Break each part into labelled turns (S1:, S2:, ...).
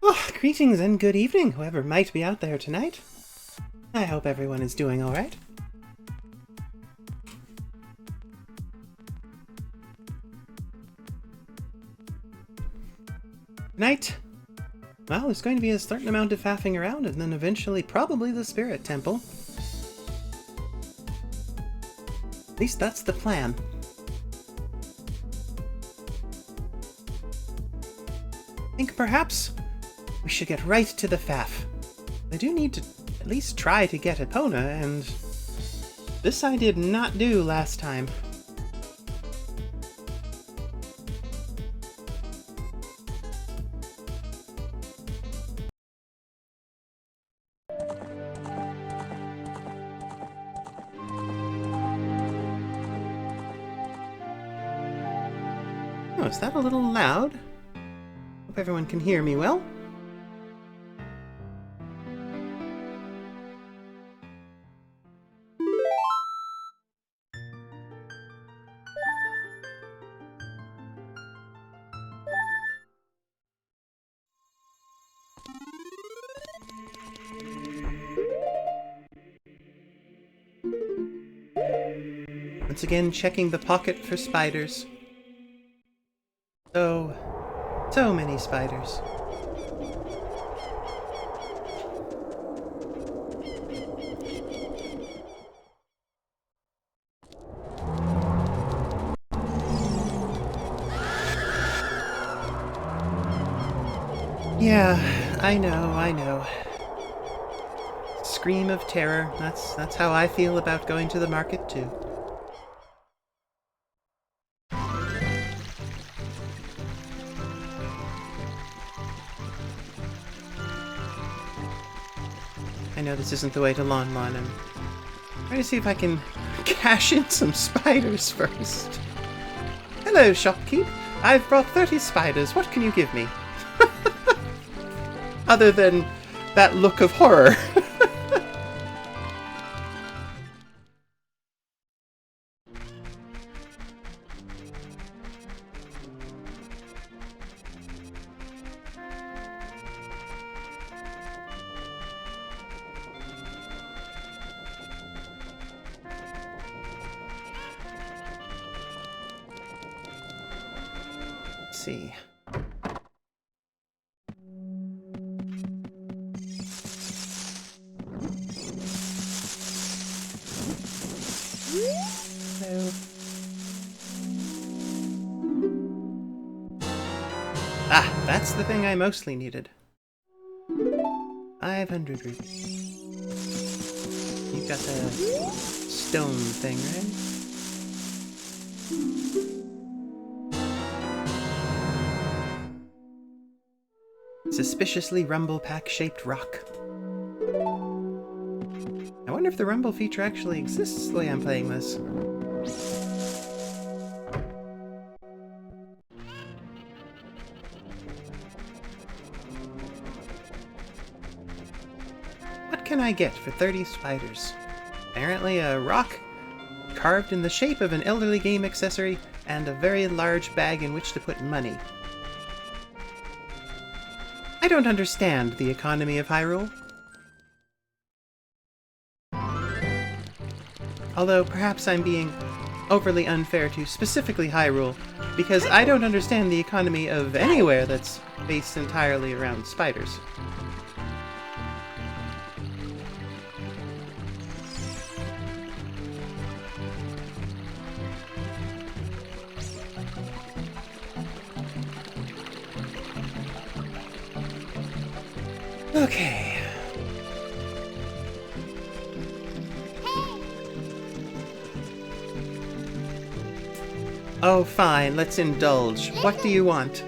S1: Oh, greetings and good evening, whoever might be out there tonight. I hope everyone is doing alright. Tonight, well, there's going to be a certain amount of faffing around, and then eventually probably the Spirit Temple. At least that's the plan. I think perhaps we should get right to the faff. I do need to at least try to get Epona, and this I did not do last time. Oh, is that a little loud? Hope everyone can hear me well. Once again, checking the pocket for spiders. So many spiders. Yeah, I know. Scream of terror. That's how I feel about going to the market too. I know this isn't the way to Lon Lon. I'm trying to see if I can cash in some spiders first. Hello, shopkeep. I've brought 30 spiders. What can you give me? Other than that look of horror. see. Hello. Ah, that's the thing I mostly needed. 500 rupees. You've got the stone thing, right? Suspiciously rumble pack-shaped rock. I wonder if the rumble feature actually exists the way I'm playing this. What can I get for 30 spiders? Apparently a rock carved in the shape of an elderly game accessory and a very large bag in which to put money. I don't understand the economy of Hyrule. Although perhaps I'm being overly unfair to specifically Hyrule, because I don't understand the economy of anywhere that's based entirely around spiders. Okay. Oh, fine, let's indulge. What do you want?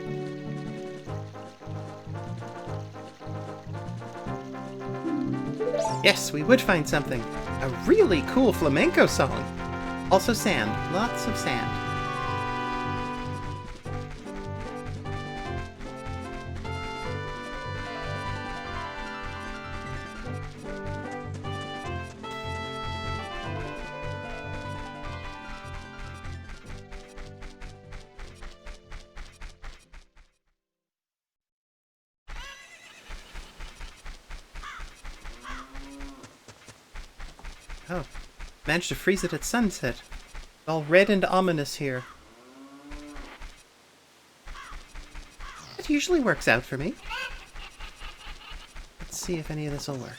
S1: Yes, we would find something. A really cool flamenco song. Also sand. Lots of sand. Oh, managed to freeze it at sunset. It's all red and ominous here. It usually works out for me. Let's see if any of this will work.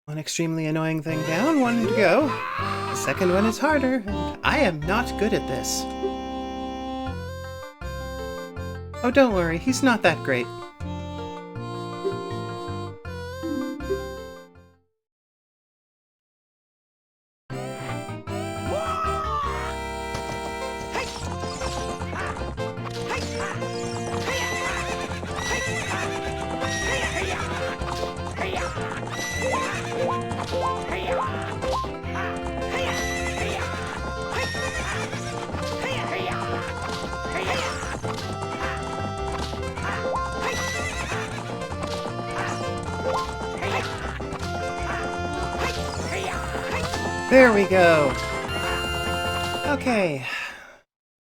S1: One extremely annoying thing down, one to go. The second one is harder, and I am not good at this. Oh, don't worry, he's not that great. There we go! Okay.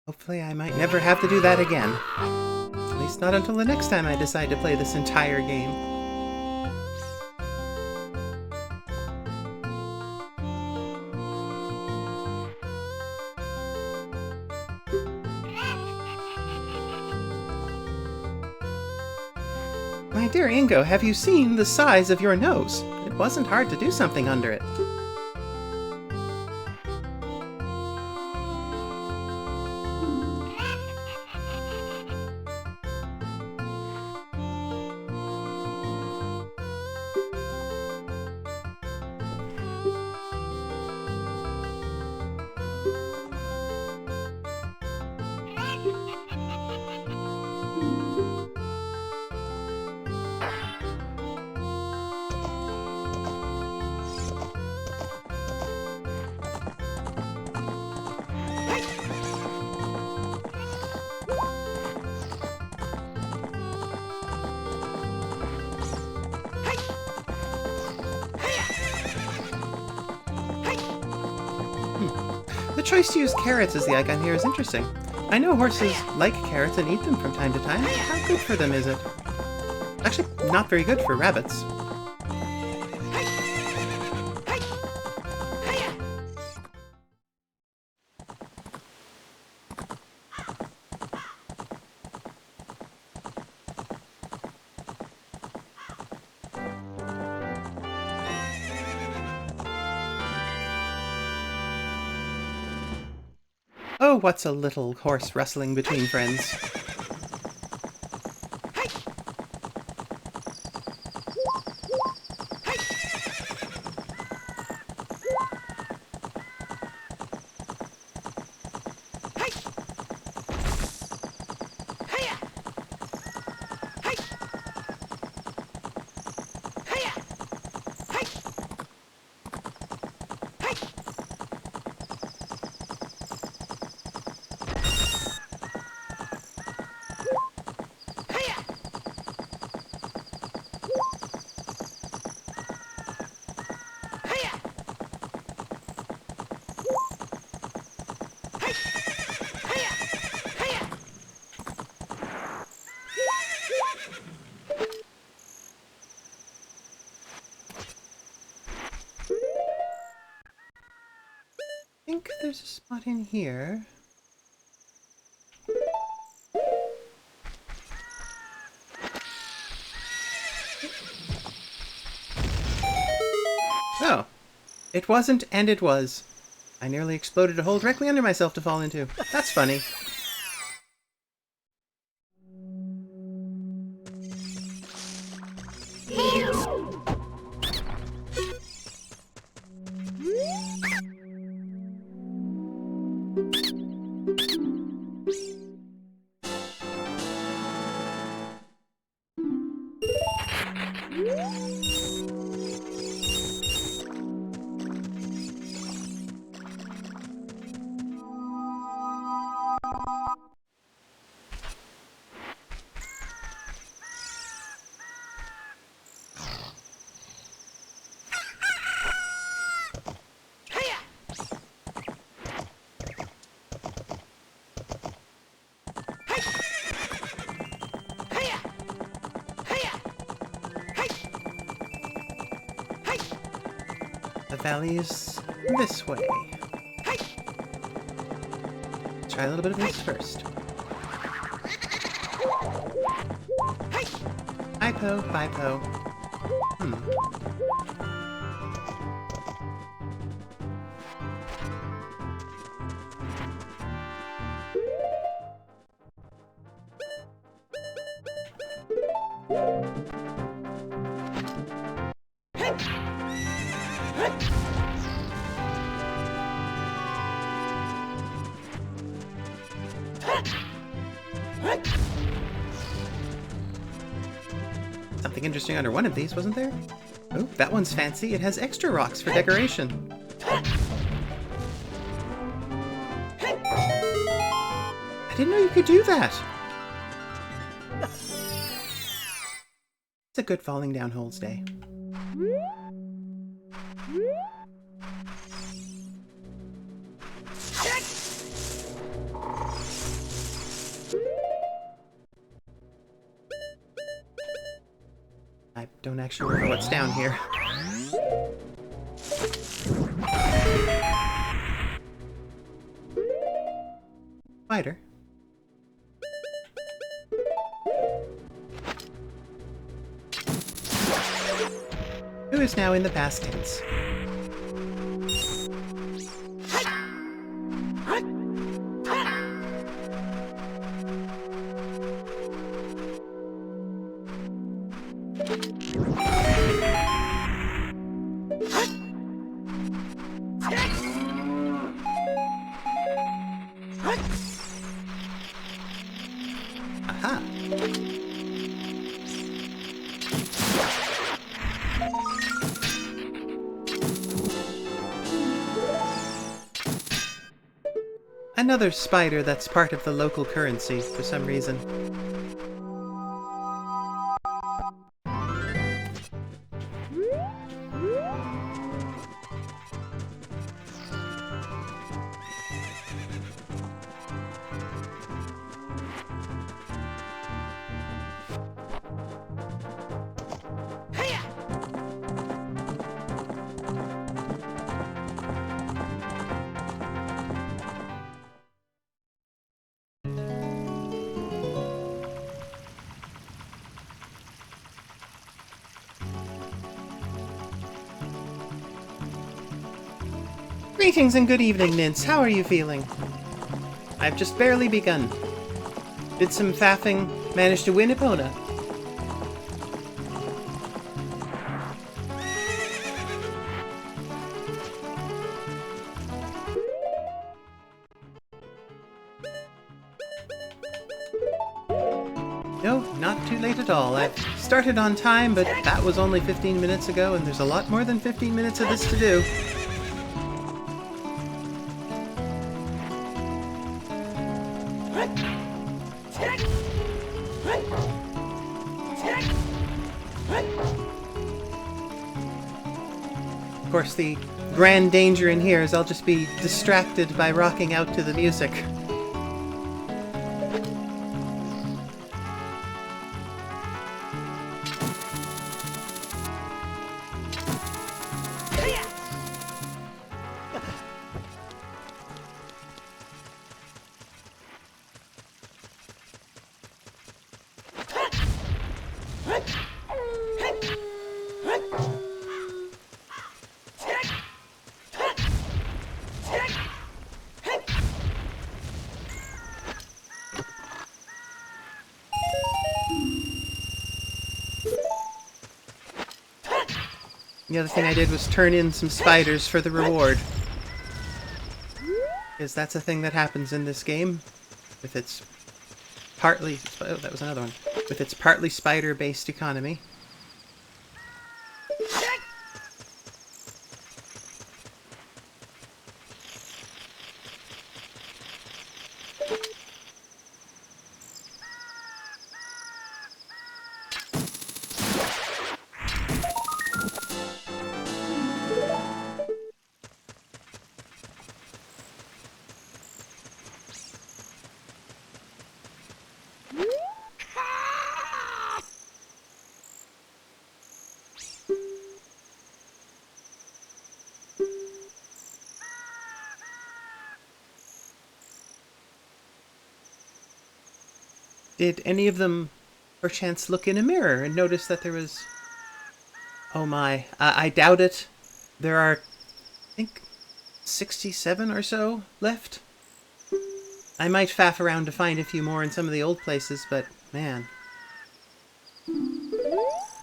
S1: Hopefully I might never have to do that again. At least not until the next time I decide to play this entire game. dear Ingo, have you seen the size of your nose? It wasn't hard to do something under it. The choice to use carrots as the icon here is interesting. I know horses like carrots and eat them from time to time, but how good for them is it? Actually, not very good for rabbits. Oh, what's a little horse rustling between friends? I think there's a spot in here. Oh. It wasn't, and it was. I nearly exploded a hole directly under myself to fall into. That's funny. The valley is this way. Try a little bit of this first. Hi, Po. Bye, Po. Something interesting under one of these, wasn't there? Oh, that one's fancy. It has extra rocks for decoration. I didn't know you could do that! It's a good falling down holes day. I don't actually remember what's down here. Spider. who is now in the past tense. Aha! Another spider that's part of the local currency for some reason. Greetings and good evening, Nintz. How are you feeling? I've just barely begun. Did some faffing, managed to win Epona. No, not too late at all. I started on time, but that was only 15 minutes ago, and there's a lot more than 15 minutes of this to do. Of course, the grand danger in here is I'll just be distracted by rocking out to the music. The other thing I did was turn in some spiders for the reward. Because that's a thing that happens in this game. With its partly... oh, that was another one. With its partly spider-based economy. Did any of them, perchance, look in a mirror and notice that there was... oh my, I doubt it. There are, I think, 67 or so left. I might faff around to find a few more in some of the old places, but, man.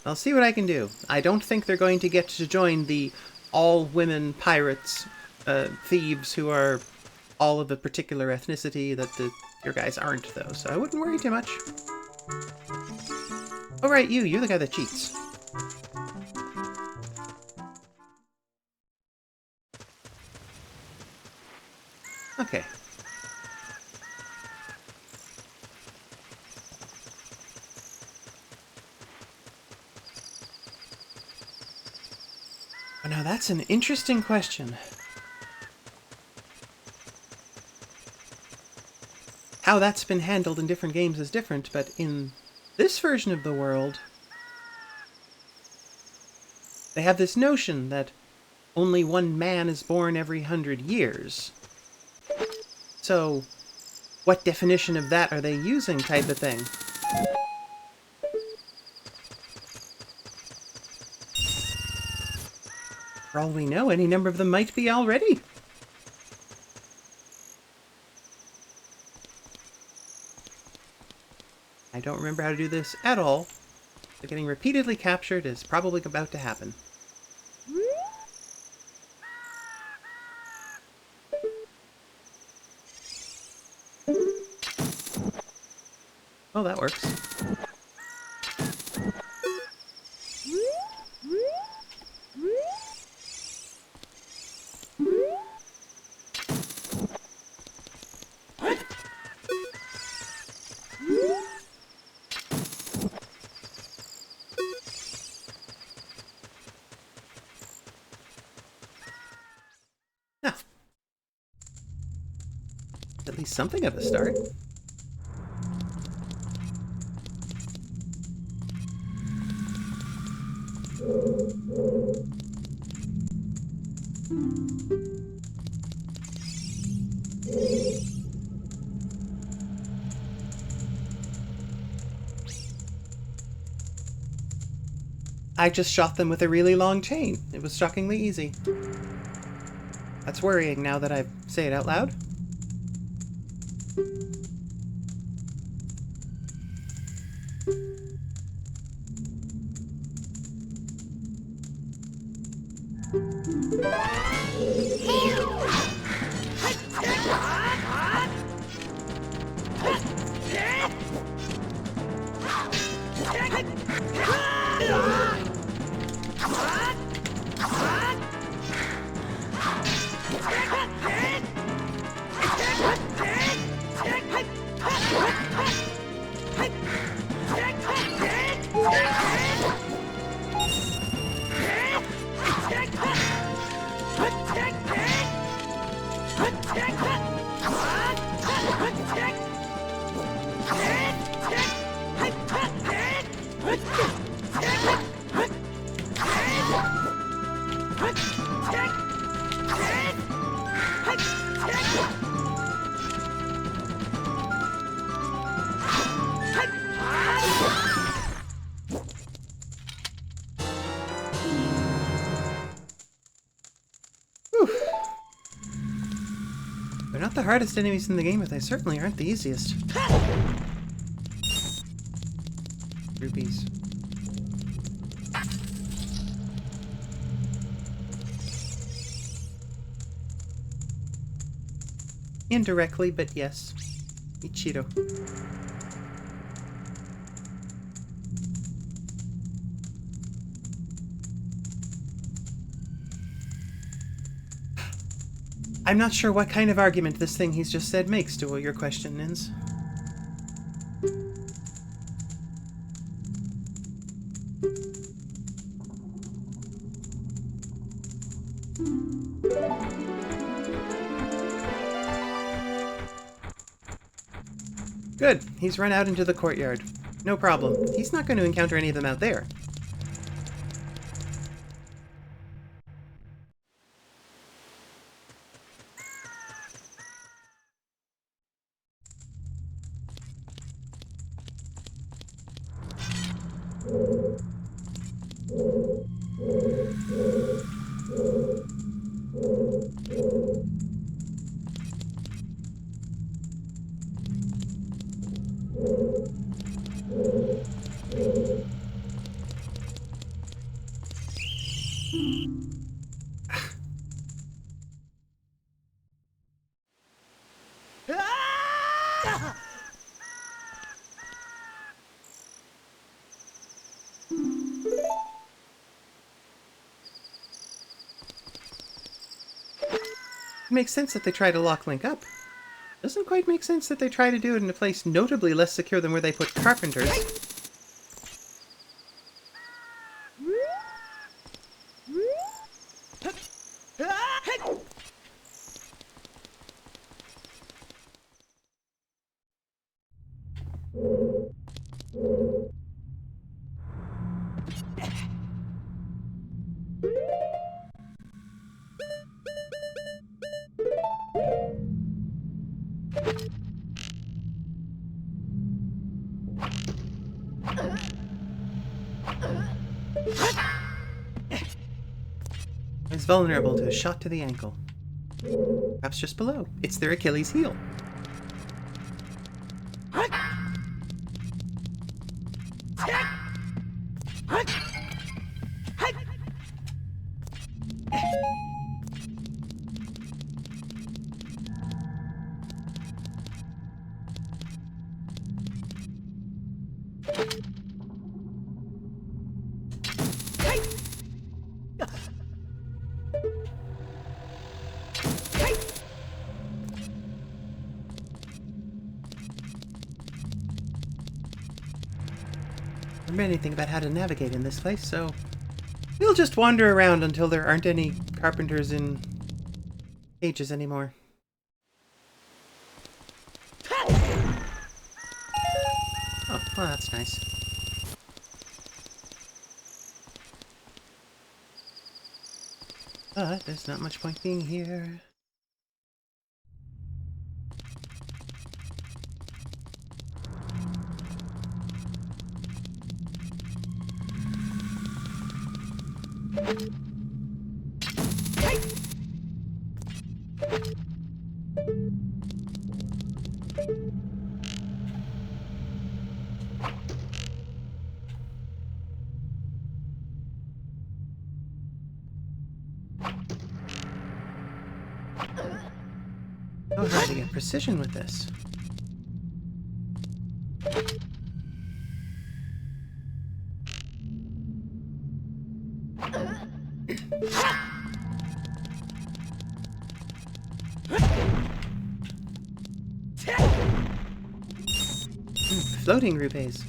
S1: I'll see what I can do. I don't think they're going to get to join the all-women pirates, thieves who are all of a particular ethnicity that your guys aren't, though, so I wouldn't worry too much. Oh, right, you're the guy that cheats. Okay. Oh, now that's an interesting question. How that's been handled in different games is different, but in this version of the world, they have this notion that only one man is born every 100 years. So, what definition of that are they using, type of thing? For all we know, any number of them might be already. I don't remember how to do this at all, but getting repeatedly captured is probably about to happen. Oh, that works. Ah, at least something of a start. I just shot them with a really long chain. It was shockingly easy. That's worrying now that I say it out loud. They're not the hardest enemies in the game, but they certainly aren't the easiest. Rupees. Indirectly, but yes. Ichiro. I'm not sure what kind of argument this thing he's just said makes to your question, Nins. Good. He's run out into the courtyard. No problem. He's not going to encounter any of them out there. It makes sense that they try to lock Link up. Doesn't quite make sense that they try to do it in a place notably less secure than where they put carpenters. is vulnerable to a shot to the ankle. Perhaps just below. It's their Achilles heel. Remember anything about how to navigate in this place, so we'll just wander around until there aren't any carpenters in cages anymore. Oh, well, that's nice. But there's not much point being here. Oh, how to get precision with this. Floating rupees.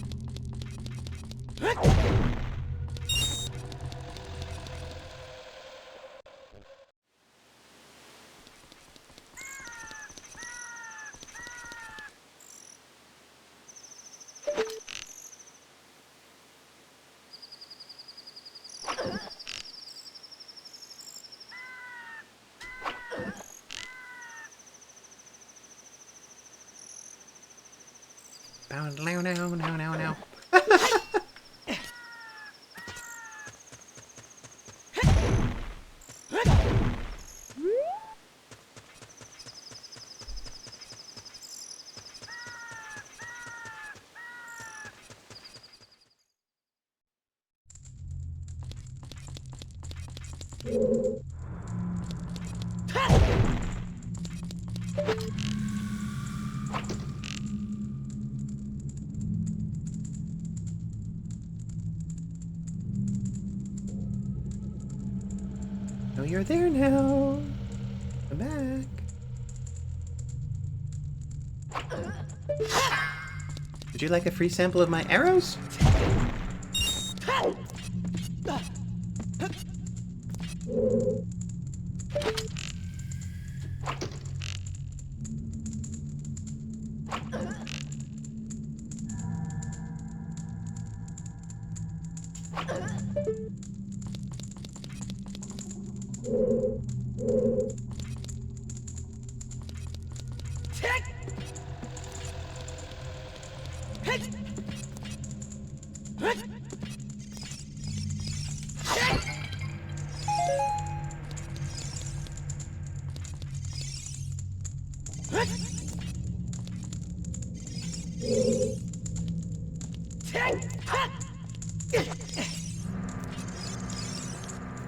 S1: Now. Oh, you're there now. Come back. Would you like a free sample of my arrows?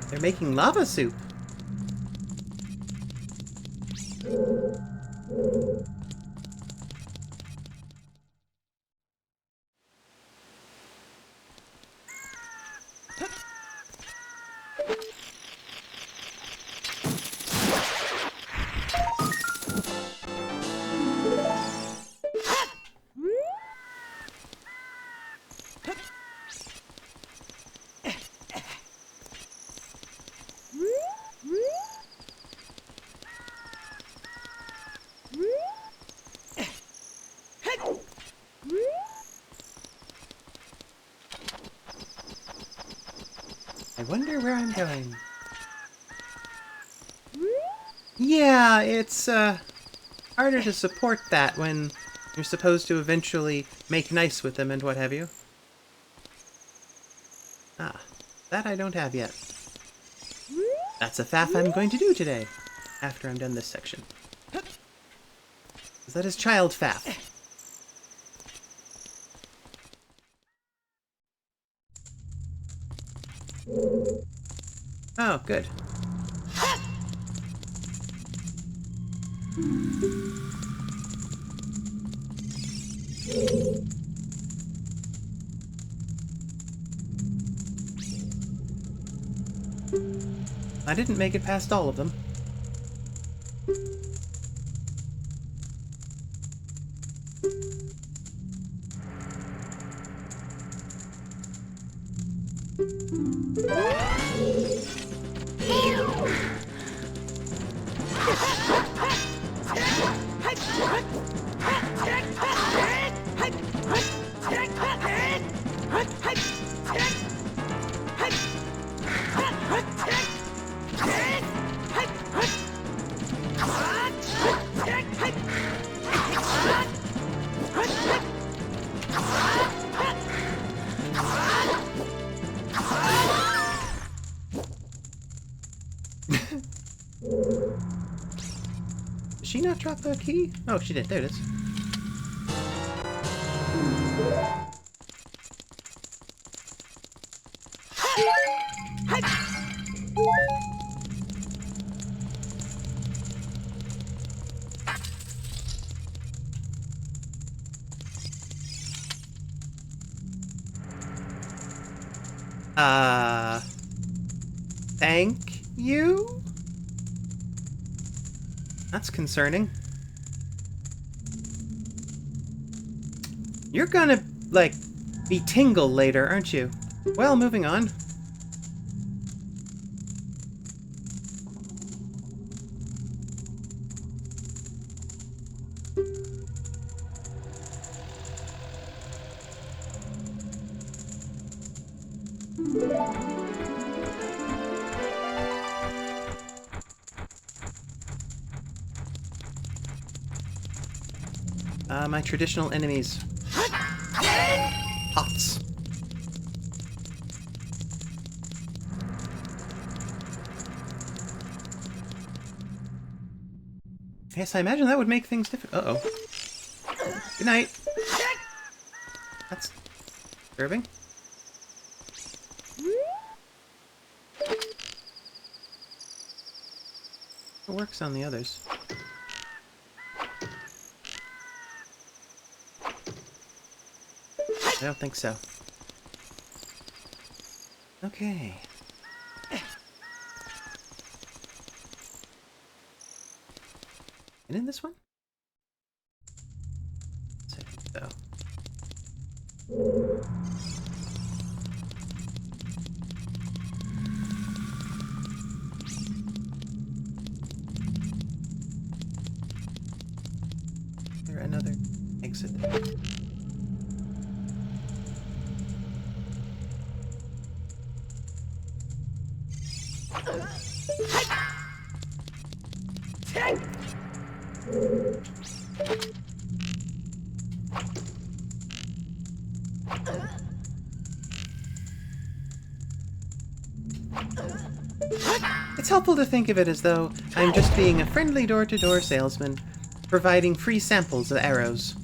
S1: They're making lava soup. I wonder where I'm going. Yeah, it's harder to support that when you're supposed to eventually make nice with them and what have you. Ah, that I don't have yet. That's a faff I'm going to do today, after I'm done this section. 'Cause that is child faff. Oh, good. I didn't make it past all of them. Did she not drop the key? Oh, she did. There it is. Thank you? That's concerning. You're gonna, like, be tingle later, aren't you? Well, moving on. My traditional enemies. Pots. Yes, I imagine that would make things difficult. Uh-oh. Good night. That's disturbing. It works on the others. I don't think so. Okay. And in this one? I think so. Is there another exit? It's helpful to think of it as though I'm just being a friendly door-to-door salesman, providing free samples of arrows.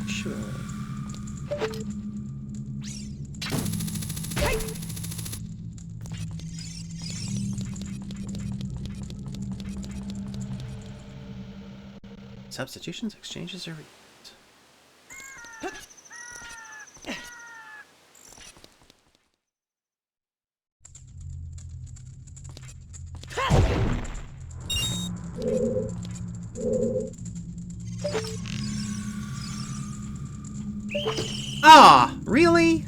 S1: Sure. Substitutions, exchanges, or repeats. Ah, really?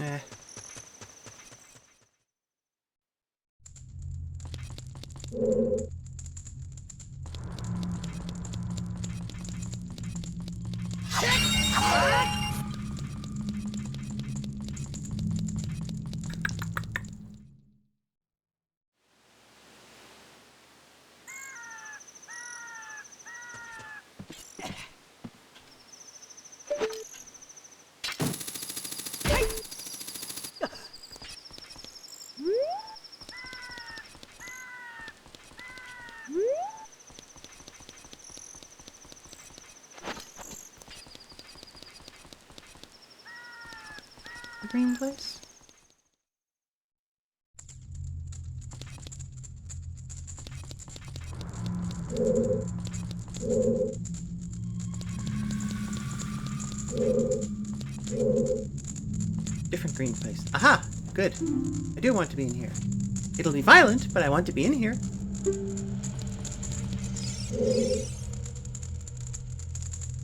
S1: Eh. The green place? Different green place. Aha! Good. I do want to be in here. It'll be violent, but I want to be in here.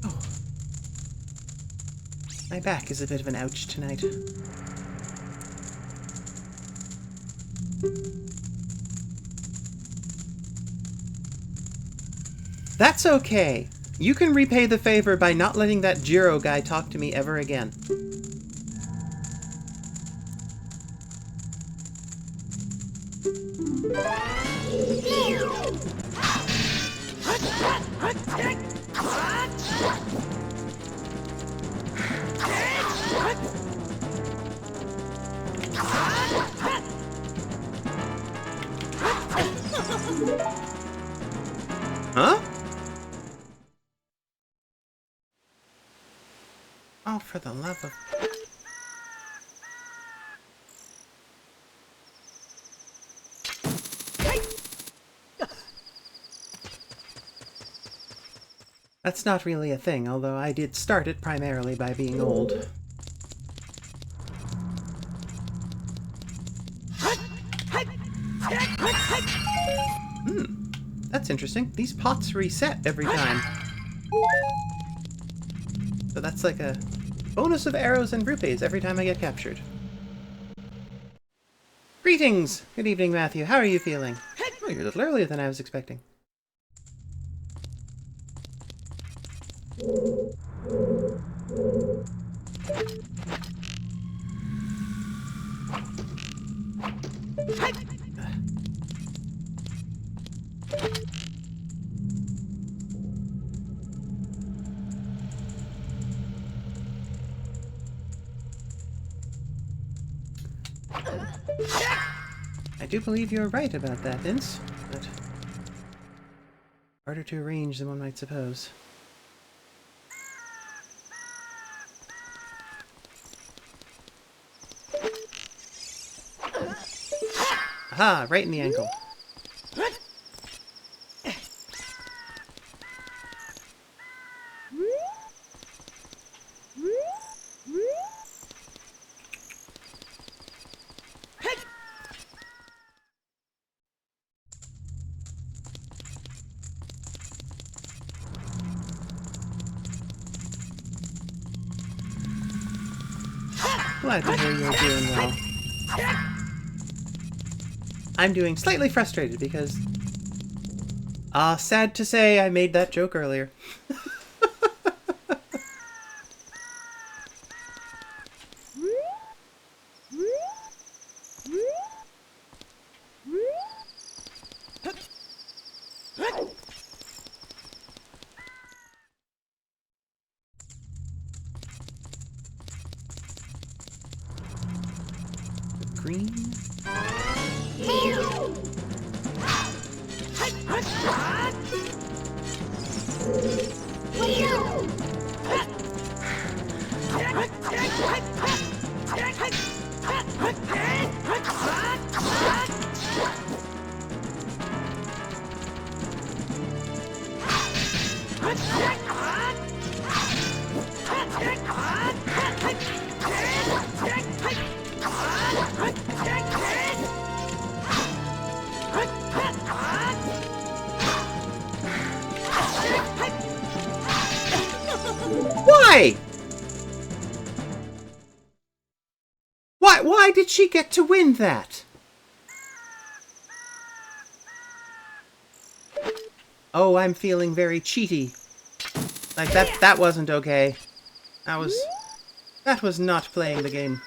S1: Oh. My back is a bit of an ouch tonight. That's okay. You can repay the favor by not letting that Jiro guy talk to me ever again. Huh? Oh, for the love of... That's not really a thing, although I did start it primarily by being old. That's interesting. These pots reset every time. So that's like a bonus of arrows and rupees every time I get captured. Greetings! Good evening, Matthew. How are you feeling? Oh, you're a little earlier than I was expecting. I do believe you're right about that, Vince, but harder to arrange than one might suppose. Aha! Right in the ankle. Glad to hear you're doing well. I'm doing slightly frustrated because... sad to say I made that joke earlier. Green. Why? Why did she get to win that? Oh, I'm feeling very cheaty. Like, that wasn't okay. That was not playing the game.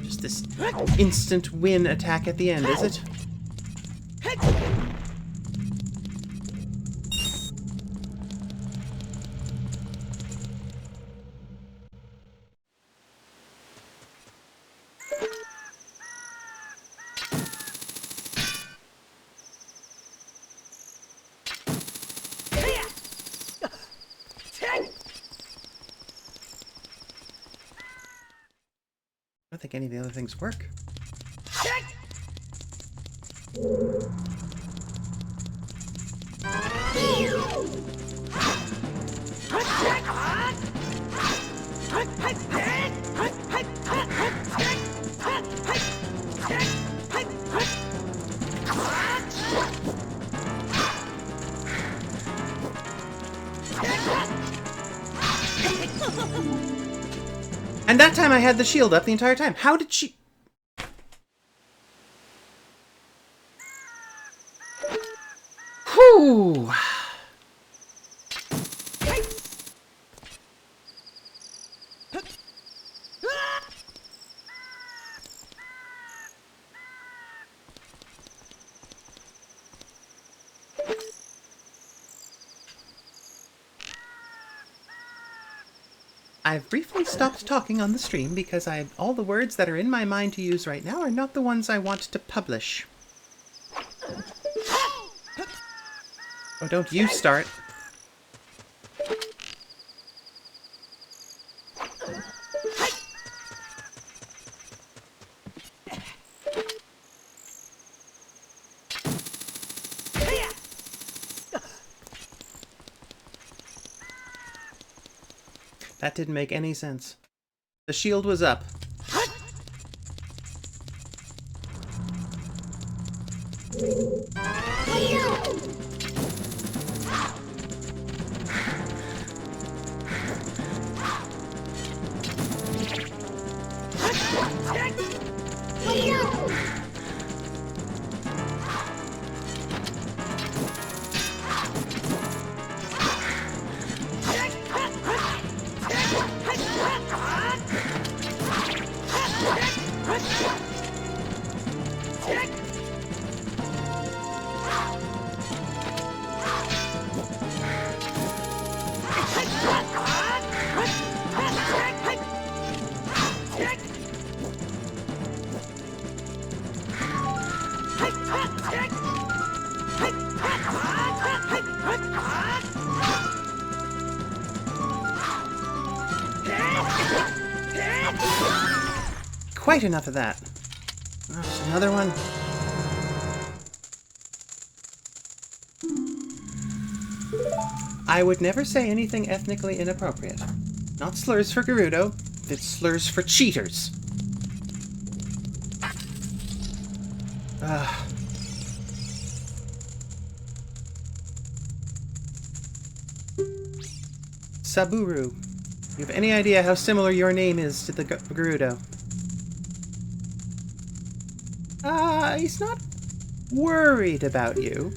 S1: Just this instant win attack at the end, is it? I don't think any of the other things work. And that time I had the shield up the entire time. How did she... Whew! I've briefly stopped talking on the stream because all the words that are in my mind to use right now are not the ones I want to publish. Oh, don't you start. That didn't make any sense. The shield was up. Quite enough of that. Oh, there's another one. I would never say anything ethnically inappropriate. Not slurs for Gerudo, it's slurs for cheaters. Saburu. You have any idea how similar your name is to the Gerudo? He's not worried about you.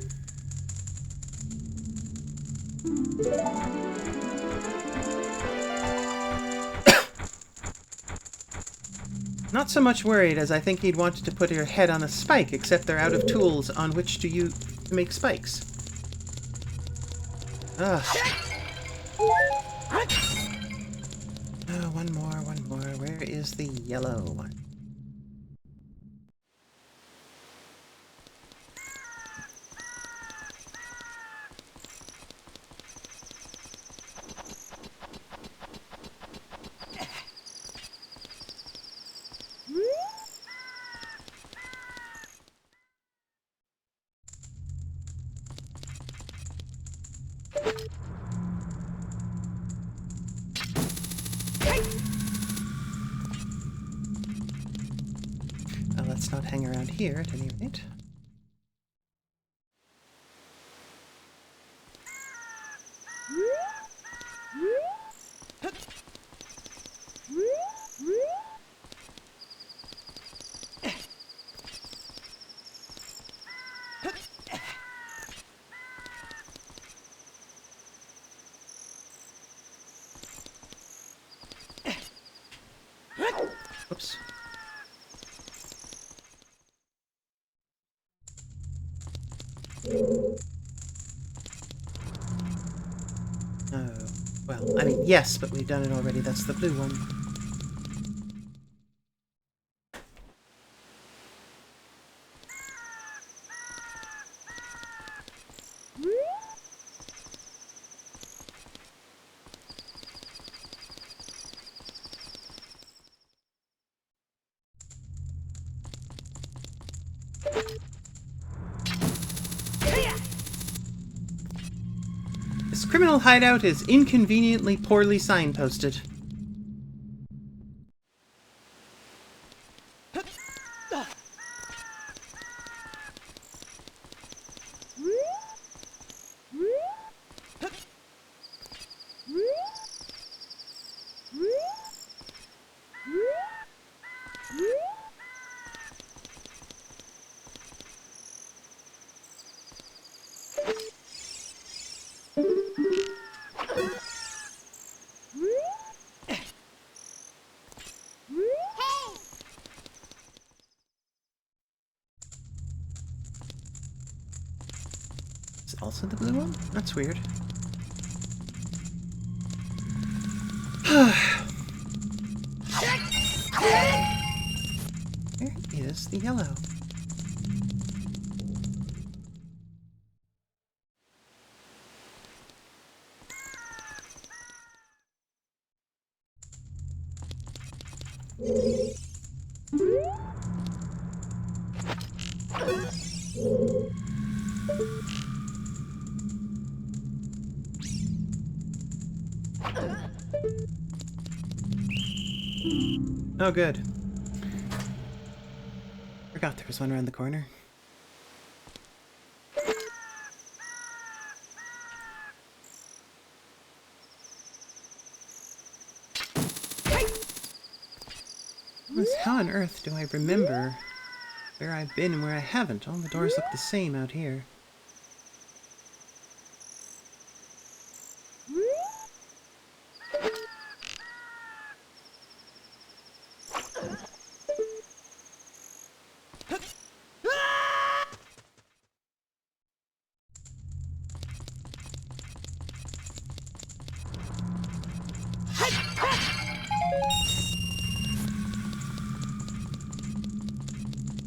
S1: Not so much worried as I think he'd want to put your head on a spike, except they're out of tools on which to make spikes. Ugh. Oh, one more. is the yellow one. Let's not hang around here at any rate. Oops. Oh, well, I mean, yes, but we've done it already. That's the blue one. This criminal hideout is inconveniently poorly signposted. Is it also the blue one? That's weird. Where is the yellow? Oh, good. Forgot there was one around the corner. How on earth do I remember where I've been and where I haven't? All the doors look the same out here.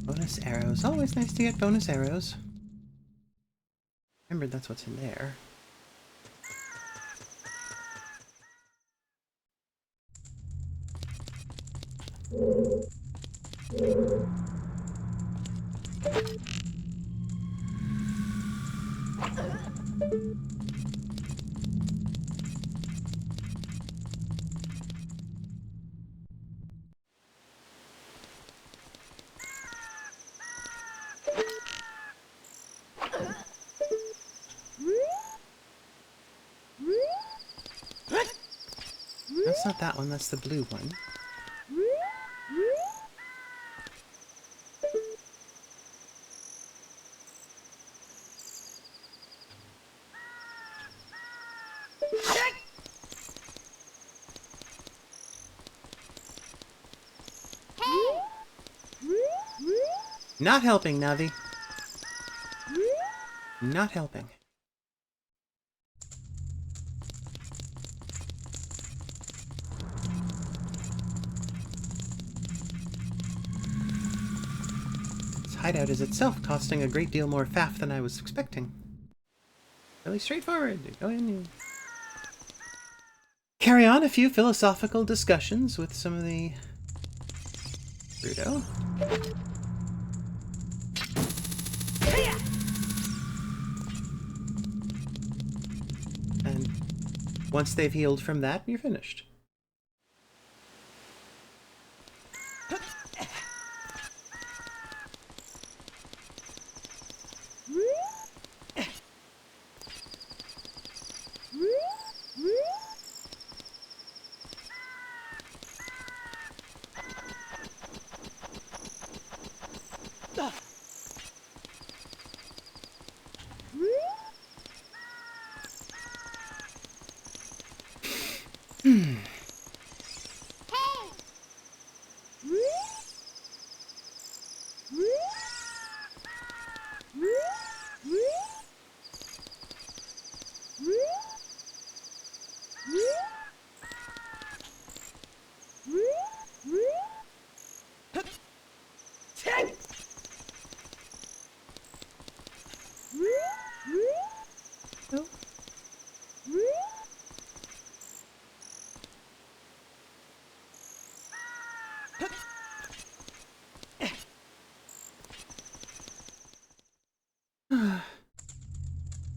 S1: Bonus arrows. Always nice to get bonus arrows. Remember, that's what's in there. That's not that one, that's the blue one. Not helping, Navi. Not helping. hideout is itself costing a great deal more faff than I was expecting. Really straightforward. Go in and carry on a few philosophical discussions with some of the Gerudo. And once they've healed from that, you're finished.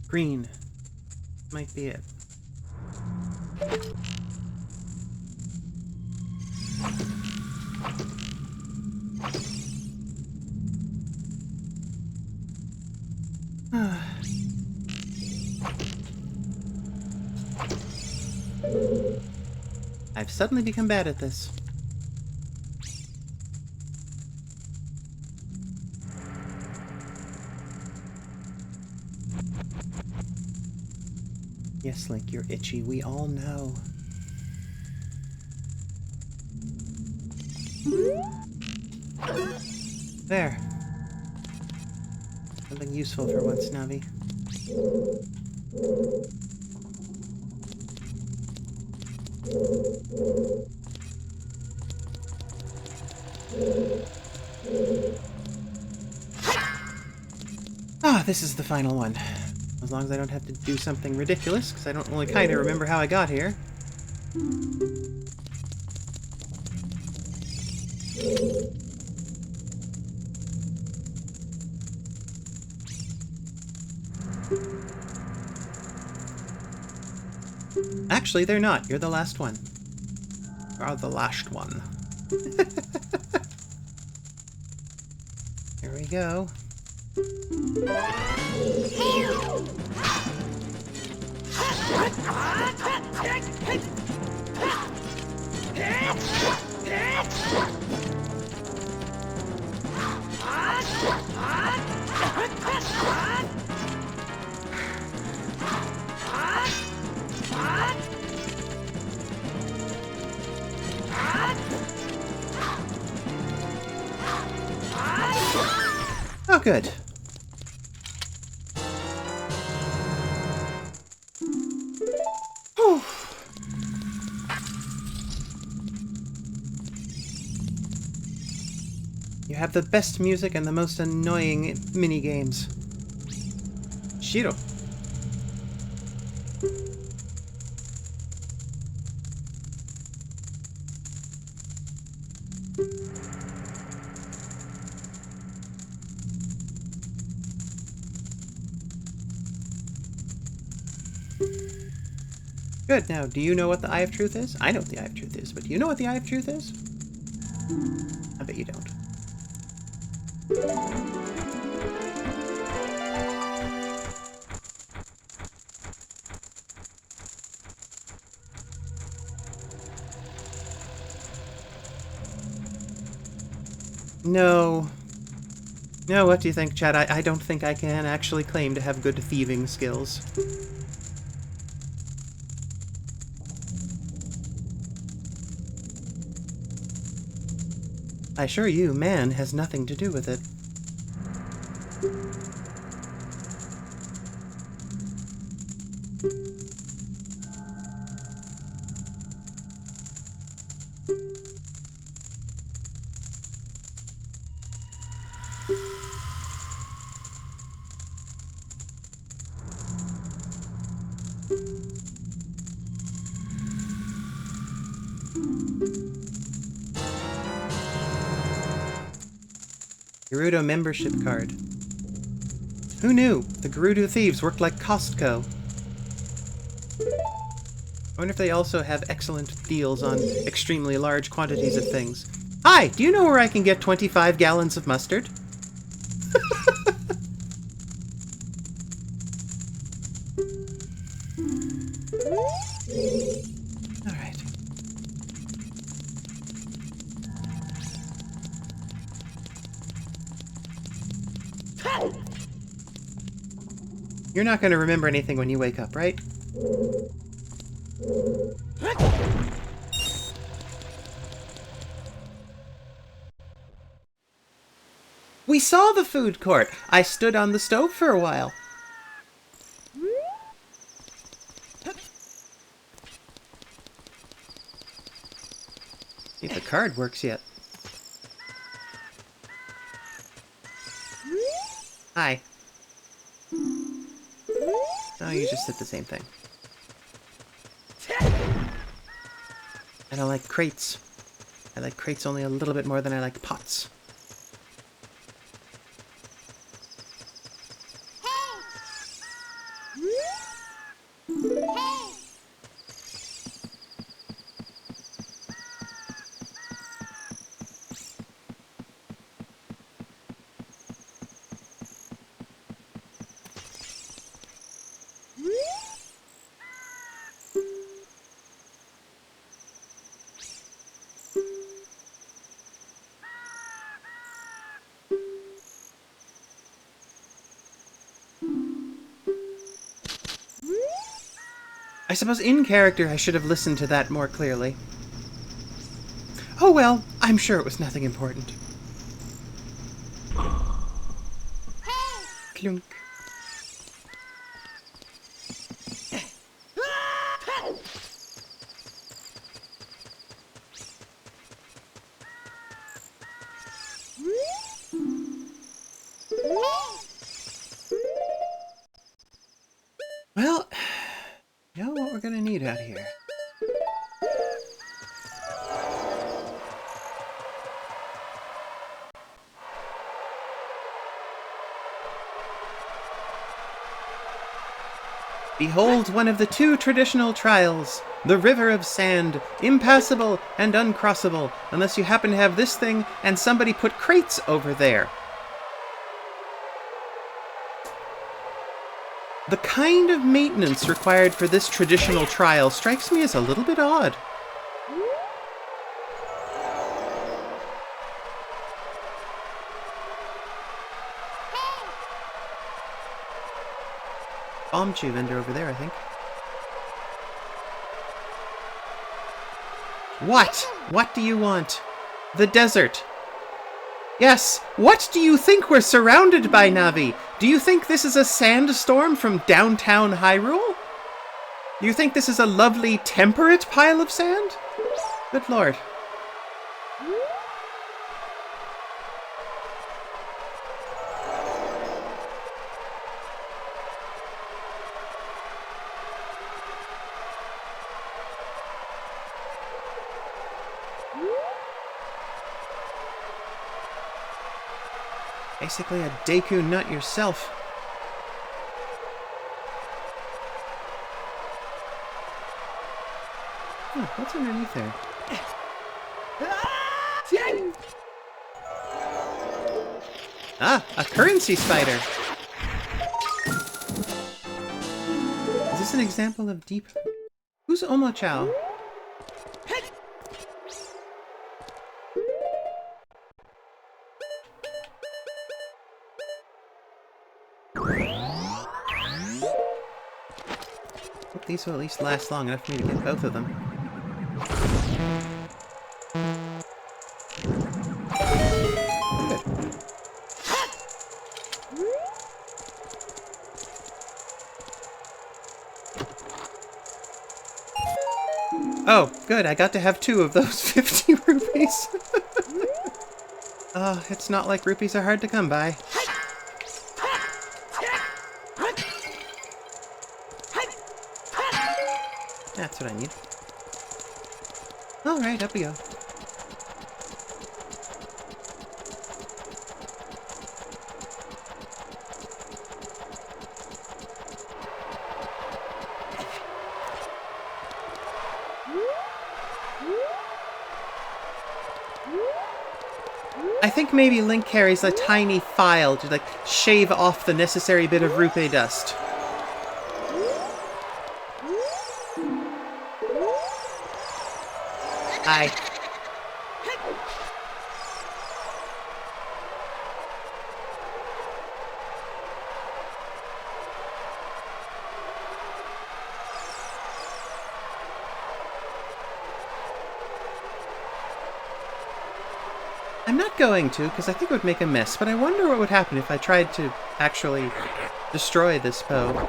S1: Green might be it. I've suddenly become bad at this. Yes, Link, you're itchy. We all know. There. Something useful for once, Navi. Ah, this is the final one. As long as I don't have to do something ridiculous, because I don't really kind of remember how I got here. Actually, they're not. You're the last one. You're the last one. Here we go. Oh, good. Whew. You have the best music and the most annoying mini-games. Shiro. Good. Now, do you know what the Eye of Truth is? I know what the Eye of Truth is, but do you know what the Eye of Truth is? I bet you don't. No. No, what do you think, Chad? I don't think I can actually claim to have good thieving skills. I assure you, man has nothing to do with it. Gerudo membership card. Who knew? The Gerudo thieves worked like Costco. I wonder if they also have excellent deals on extremely large quantities of things. Hi, do you know where I can get 25 gallons of mustard? Alright. You're not going to remember anything when you wake up, right? We saw the food court. I stood on the stove for a while. See if the card works yet. Hi. Oh, you just said the same thing. I don't like crates. I like crates only a little bit more than I like pots. I suppose in character I should have listened to that more clearly. Oh well, I'm sure it was nothing important. Clunk. Well, you know what we're gonna need out here. Behold one of the two traditional trials, the River of Sand, impassable and uncrossable, unless you happen to have this thing and somebody put crates over there. The kind of maintenance required for this traditional trial strikes me as a little bit odd. Bomb chew vendor over there, I think. What? What do you want? The desert. Yes, what do you think we're surrounded by, Navi? Do you think this is a sandstorm from downtown Hyrule? Do you think this is a lovely, temperate pile of sand? Good lord. Basically a Deku nut yourself. What's underneath there? Ah, a currency spider! Is this an example of deep... Who's Omochao? Hope these will at least last long enough for me to get both of them. Good. Oh, good, I got to have 2 of those 50 rupees. It's not like rupees are hard to come by. That's what I need. Alright, up we go. I think maybe Link carries a tiny file to, like, shave off the necessary bit of rupee dust. Hi. I'm not going to, because I think it would make a mess, but I wonder what would happen if I tried to actually destroy this Poe.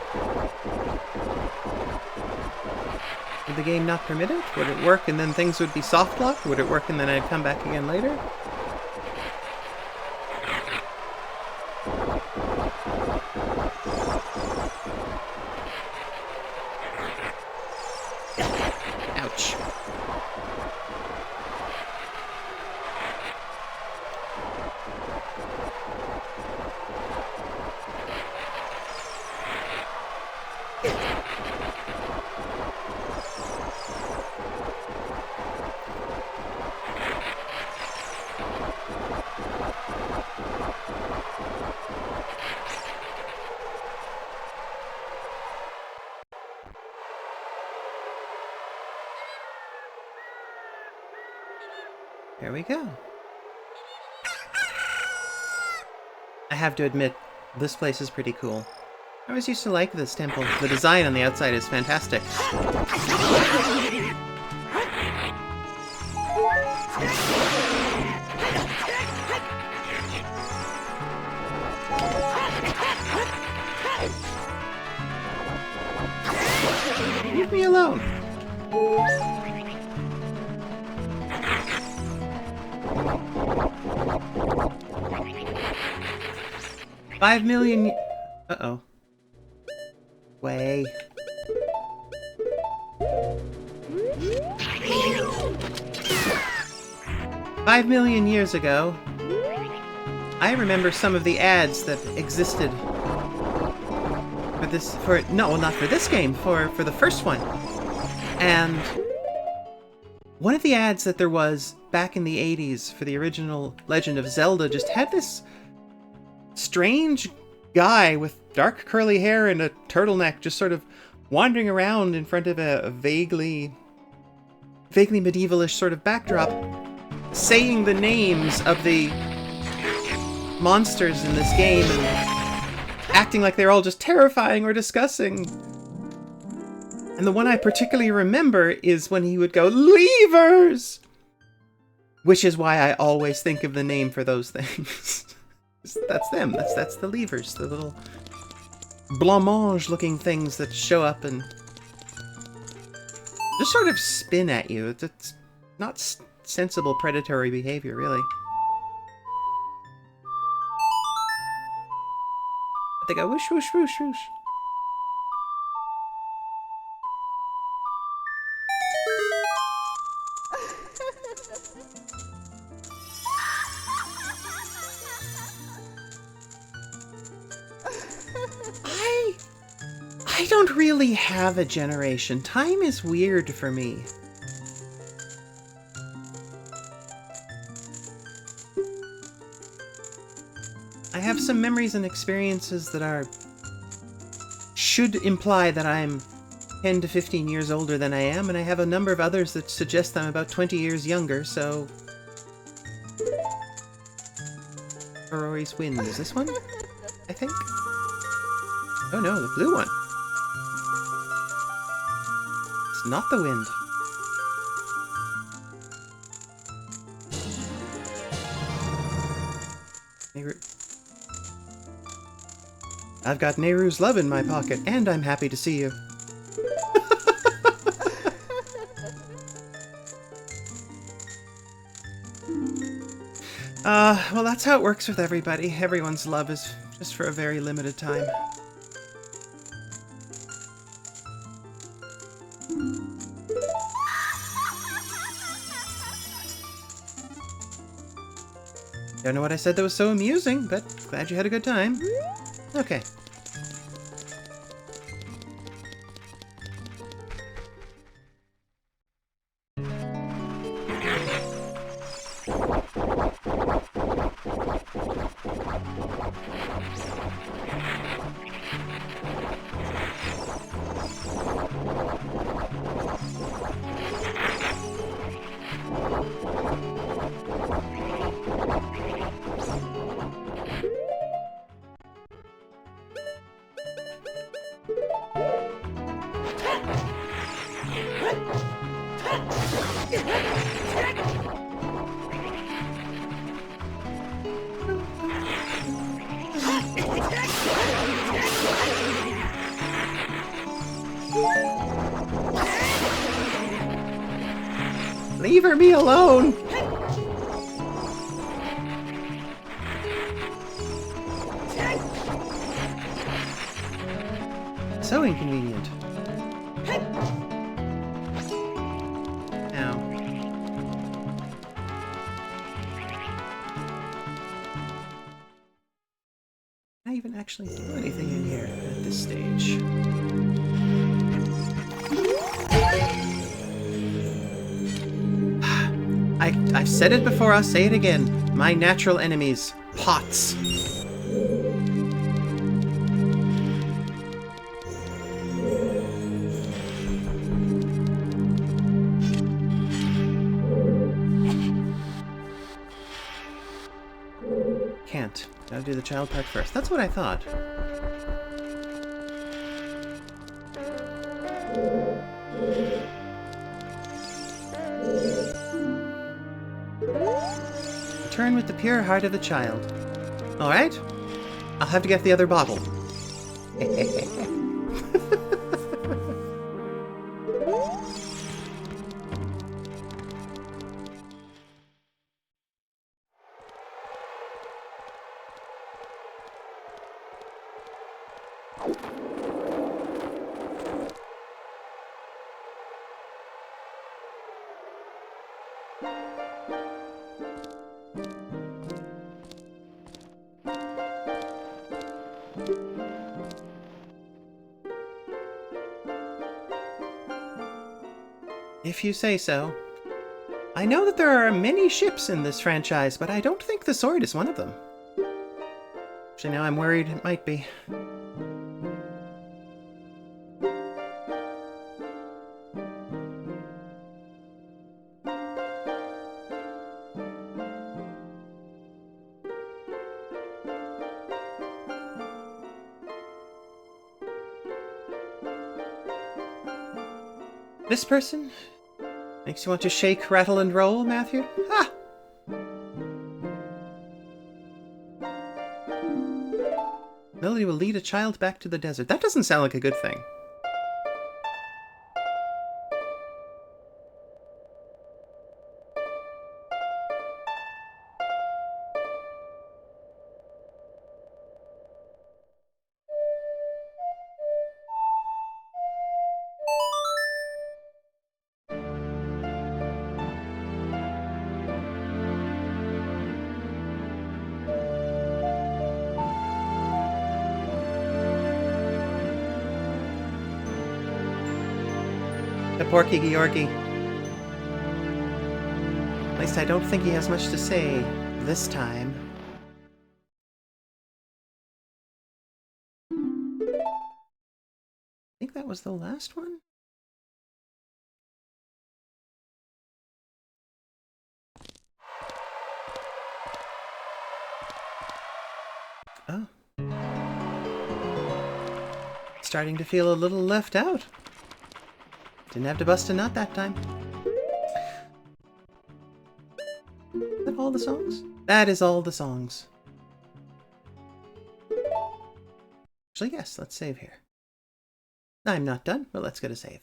S1: Would the game not permit it? Would it work and then things would be soft locked? Would it work and then I'd come back again later? Ouch. There we go. I have to admit, this place is pretty cool. I always used to like this temple. The design on the outside is fantastic. Leave me alone. 5 million... Uh-oh. Way. "5 million years ago, I remember some of the ads that existed for this, no, not for this game, for the first one. And one of the ads that there was back in the 80s for the original Legend of Zelda just had this strange guy with dark curly hair and a turtleneck just sort of wandering around in front of a vaguely medievalish sort of backdrop, saying the names of the monsters in this game and acting like they're all just terrifying or disgusting. And the one I particularly remember is when he would go, "Levers!" Which is why I always think of the name for those things. That's them. That's the levers, the little blancmange-looking things that show up and just sort of spin at you. It's not sensible predatory behavior, really. But they go whoosh, whoosh, whoosh, whoosh. I don't really have a generation. Time is weird for me. I have some memories and experiences that should imply that I'm 10 to 15 years older than I am, and I have a number of others that suggest I'm about 20 years younger, so... Aurore's Wind. Is this one? I think? Oh no, the blue one. It's not the wind. I've got Nehru's love in my pocket, and I'm happy to see you. Well, that's how it works with everybody. Everyone's love is just for a very limited time. Don't know what I said that was so amusing, but glad you had a good time. Okay. Leave me alone! So inconvenient. Ow. Can I even actually do anything in here at this stage? I've said it before, I'll say it again. My natural enemies. Pots. Can't. Gotta do the child part first. That's what I thought. Return with the pure heart of the child. Alright. I'll have to get the other bottle. If you say so. I know that there are many ships in this franchise, but I don't think the sword is one of them. Actually, now I'm worried it might be. This person makes you want to shake, rattle, and roll, Matthew? Ha! Melody will lead a child back to the desert. That doesn't sound like a good thing. The Porky Georgie. At least I don't think he has much to say this time. I think that was the last one? Oh. Starting to feel a little left out. Didn't have to bust a nut that time. Is that all the songs? That is all the songs. Actually, yes, let's save here. I'm not done, but let's get a save.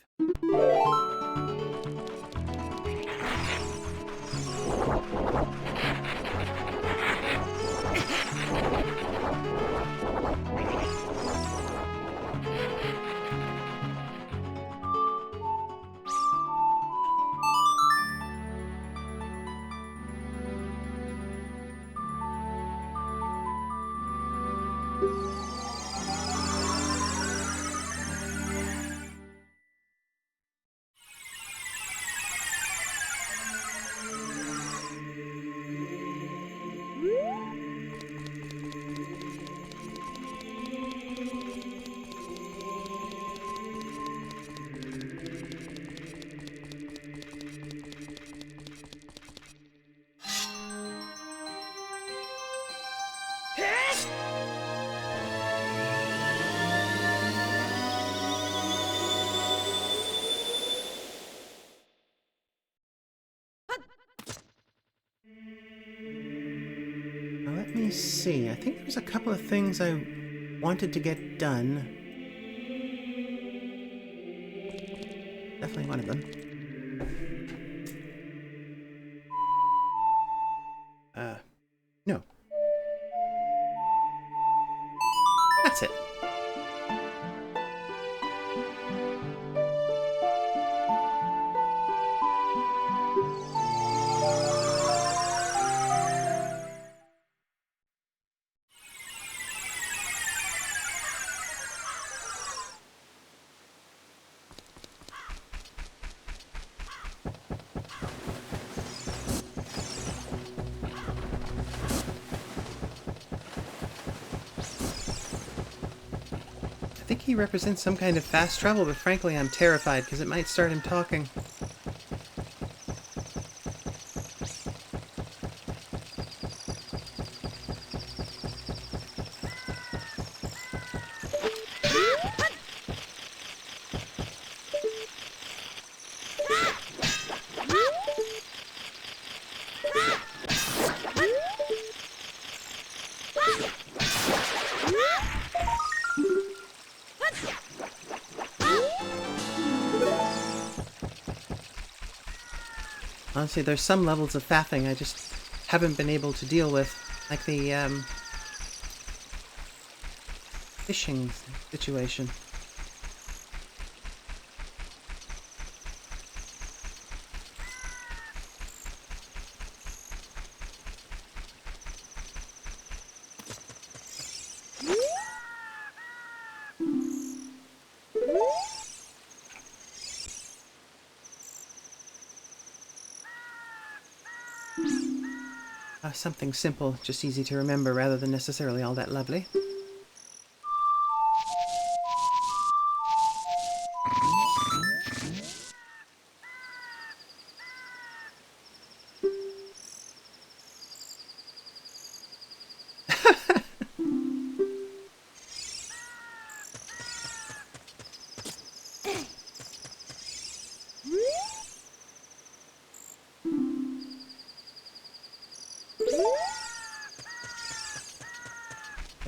S1: Now let me see. I think there was a couple of things I wanted to get done. Definitely one of them. No. That's it. I think he represents some kind of fast travel, but frankly I'm terrified because it might start him talking. Honestly, there's some levels of faffing I just haven't been able to deal with, like the fishing situation. Something simple, just easy to remember rather than necessarily all that lovely.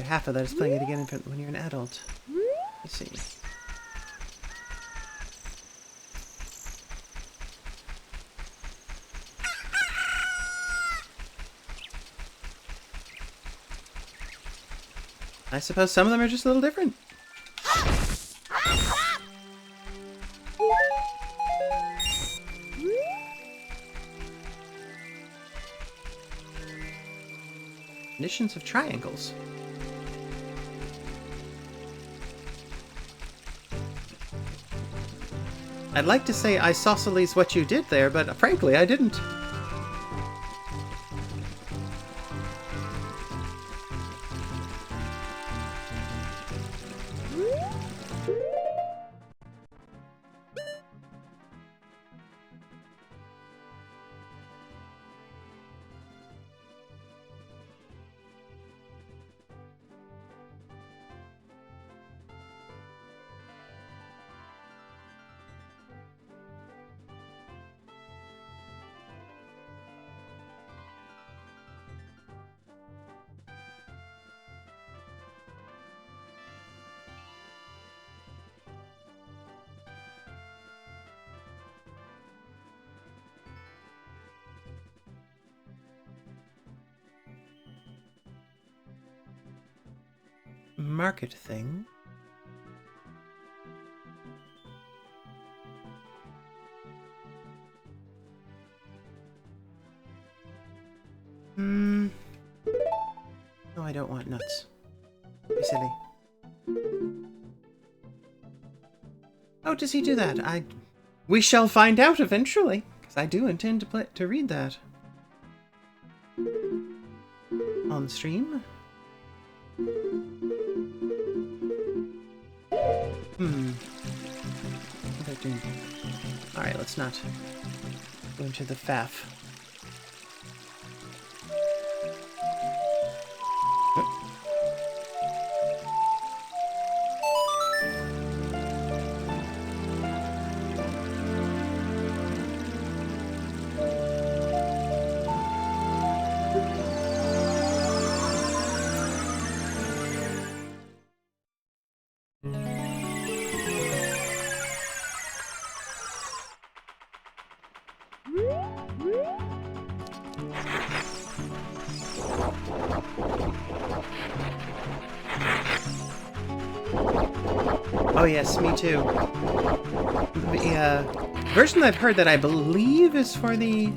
S1: Half of that is playing it again when you're an adult. Let's see. I suppose some of them are just a little different. Definitions of triangles. I'd like to say isosceles what you did there, but frankly, I didn't. Market thing. No, I don't want nuts. Be silly. Oh, does he do that? We shall find out eventually, because I do intend to read that on stream. Alright, let's not go into the faff. Oh yes, me too. The version I've heard that I believe is for the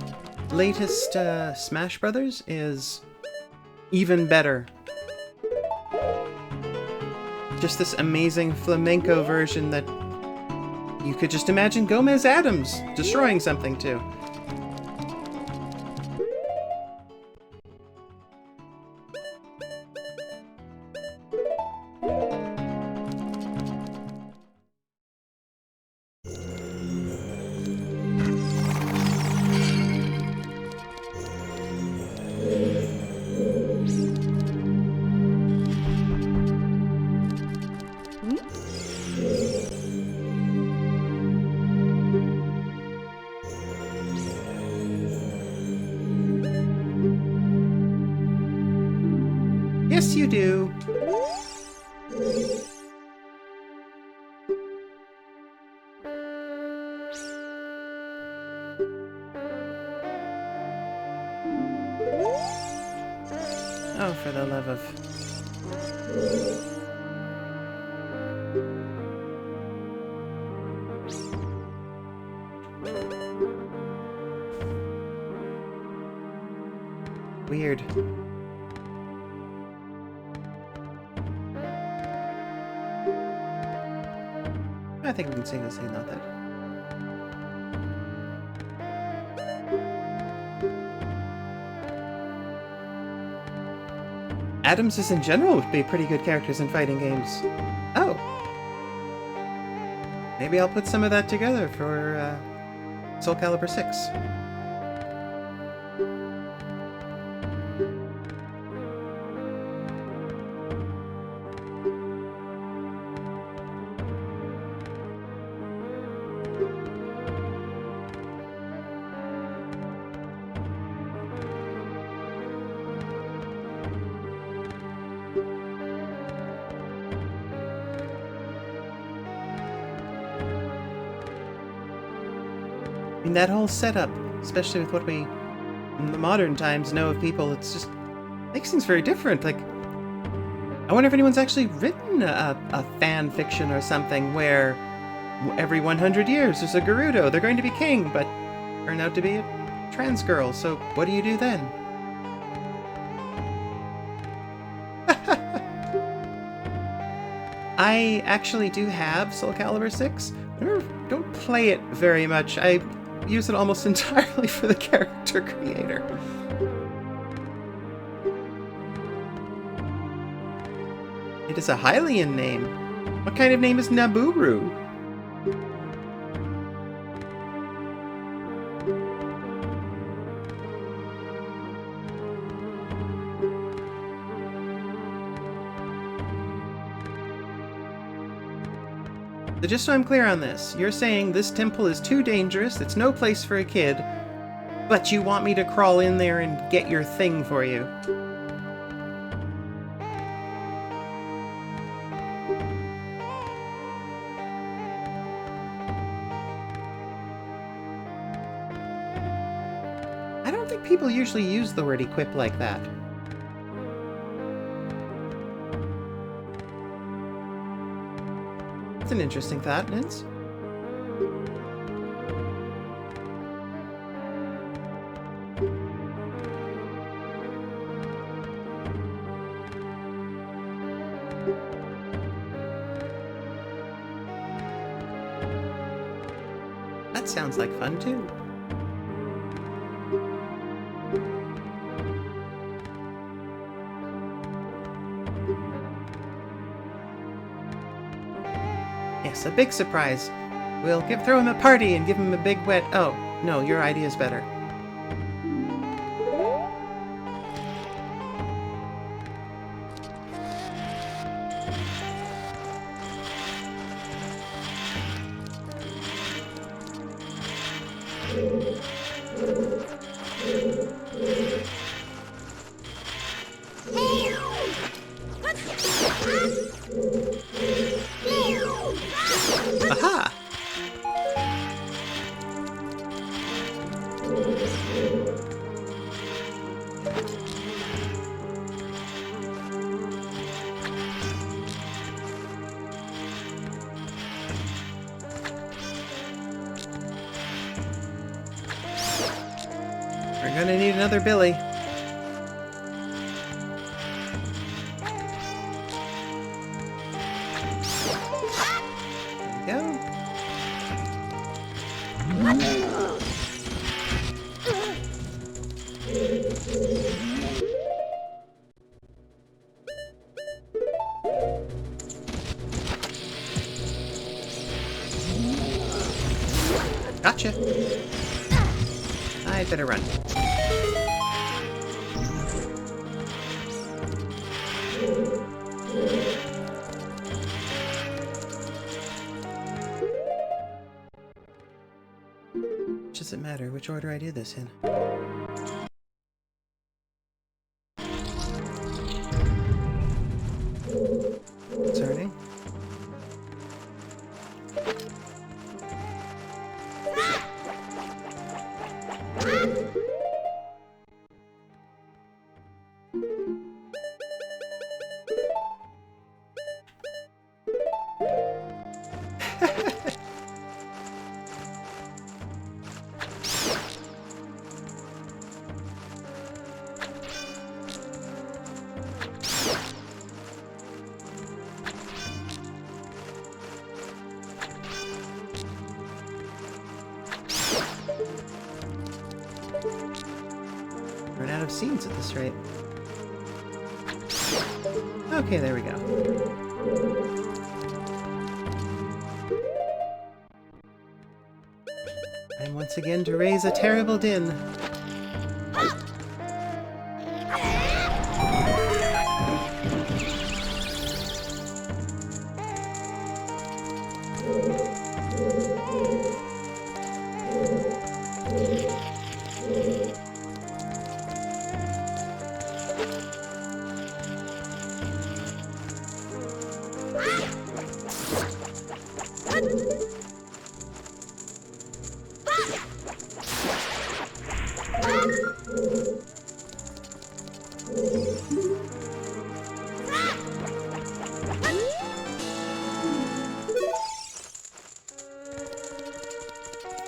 S1: latest Smash Brothers is even better. Just this amazing flamenco version that you could just imagine Gomez Adams destroying something to. Yes, you do. Oh, for the love of... Weird. I think we can sing this, not that. Adamses in general would be pretty good characters in fighting games. Oh. Maybe I'll put some of that together for Soul Calibur 6. I mean, that whole setup, especially with what we in the modern times know of people, it's just makes things very different. Like, I wonder if anyone's actually written a fan fiction or something where every 100 years there's a Gerudo, they're going to be king, but turn out to be a trans girl, so what do you do then? I actually do have Soul Calibur 6. I don't play it very much. I use it almost entirely for the character creator. It is a Hylian name. What kind of name is Naburu? So just so I'm clear on this, you're saying this temple is too dangerous, it's no place for a kid, but you want me to crawl in there and get your thing for you. I don't think people usually use the word equip like that. That's an interesting thought, Nins. That sounds like fun, too. Yes, a big surprise. We'll throw him a party and give him a big wet... Oh, no, your idea's better. Aha! We're gonna need another Billy. There we go. Gotcha. I better run. Does it matter which order I do this in? Concerning. Run out of scenes at this rate. Okay, there we go. I'm once again to raise a terrible din.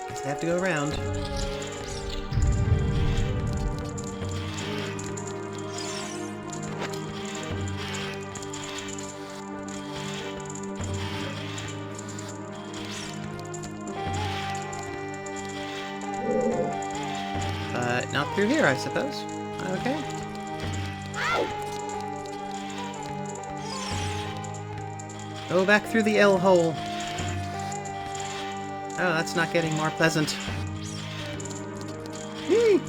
S1: Guess I have to go around. Not through here, I suppose. Okay. Go back through the L hole. Oh, that's not getting more pleasant. Whee!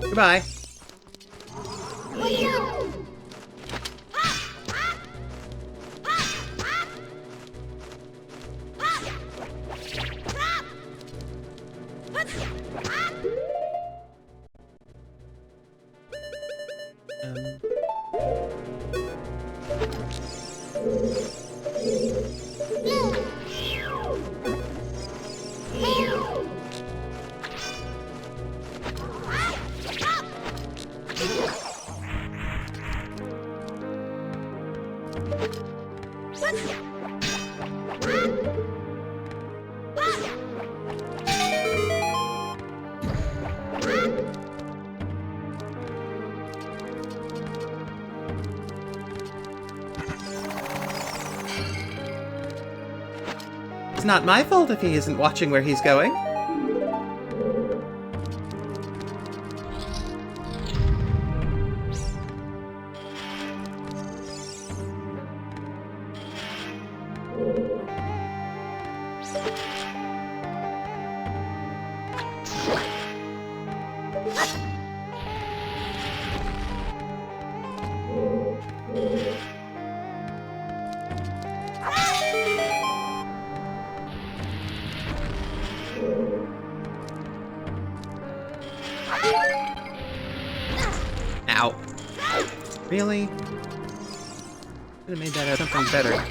S1: Goodbye. It's not my fault if he isn't watching where he's going. Ow. Really? Could have made that something better.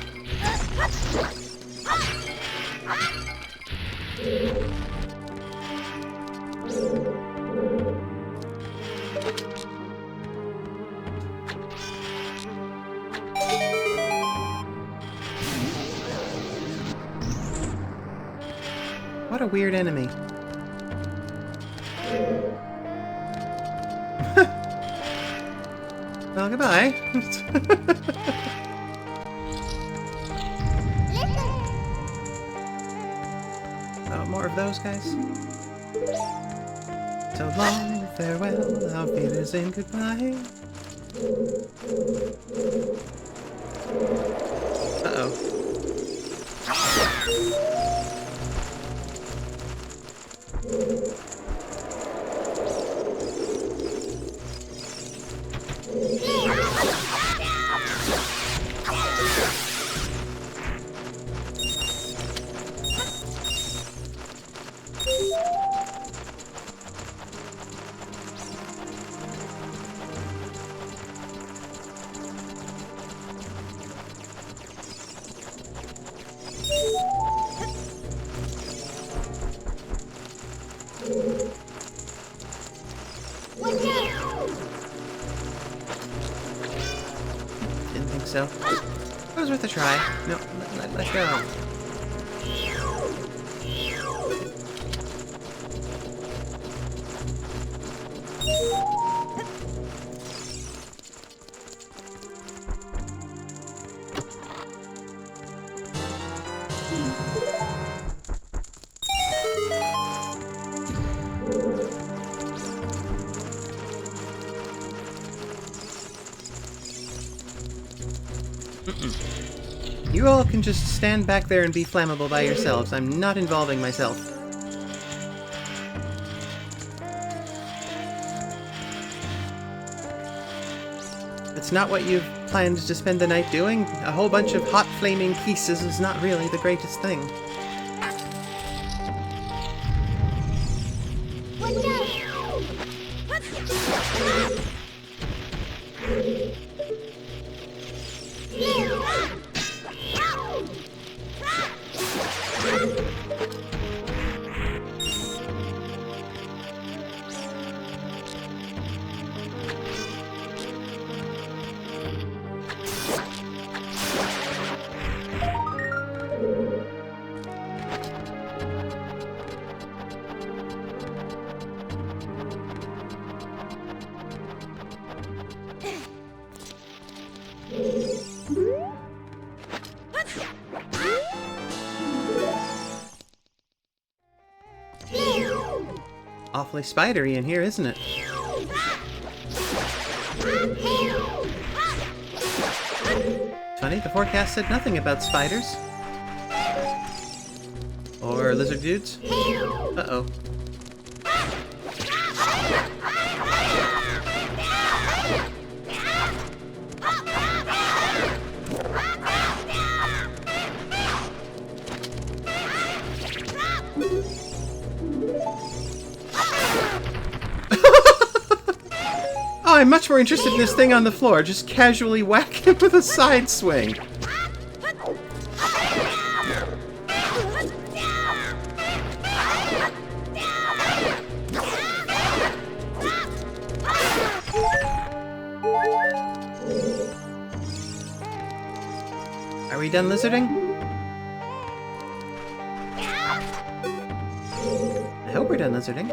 S1: What a weird enemy. Well, goodbye. Oh, more of those guys? So long, farewell, auf Wiedersehen, goodbye. Uh-oh. Didn't think so. It was worth a try. No, let go. You all can just stand back there and be flammable by yourselves. I'm not involving myself. It's not what you've planned to spend the night doing. A whole bunch of hot flaming pieces is not really the greatest thing. Awfully spidery in here, isn't it? Funny, the forecast said nothing about spiders. Or lizard dudes. Uh-oh. Oh, I'm much more interested in this thing on the floor. Just casually whack him with a side swing. Are we done lizarding? I hope we're done lizarding.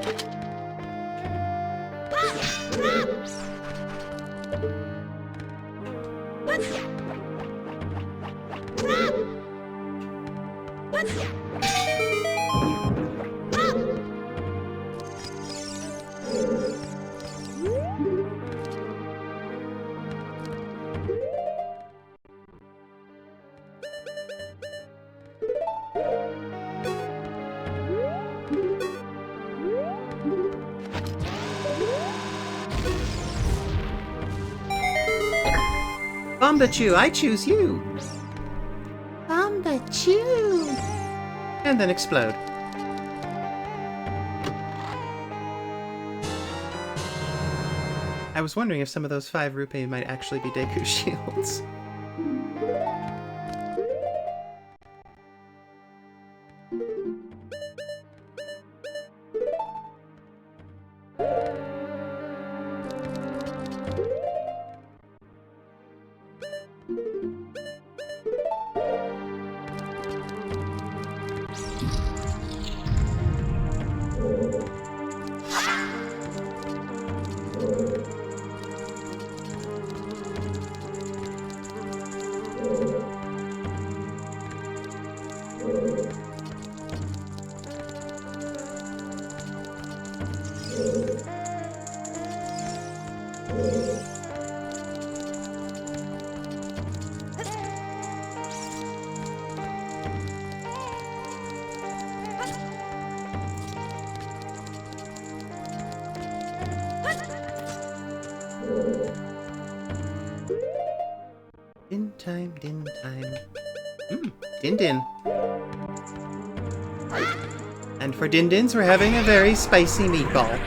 S1: Bombachu, I choose you! Bombachu! And then explode. I was wondering if some of those 5 rupee might actually be Deku shields. time, din time. Din din. And for din dins, we're having a very spicy meatball.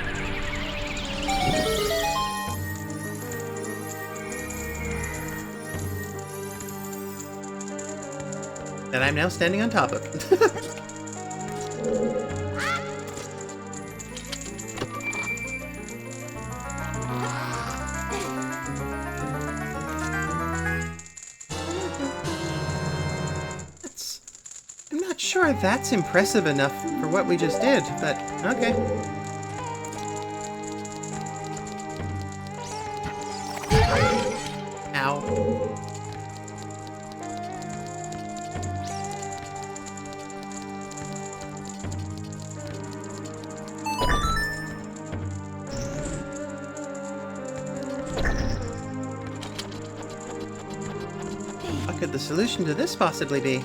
S1: That I'm now standing on top of. I'm not sure that's impressive enough for what we just did, but okay. Ow. What could the solution to this possibly be?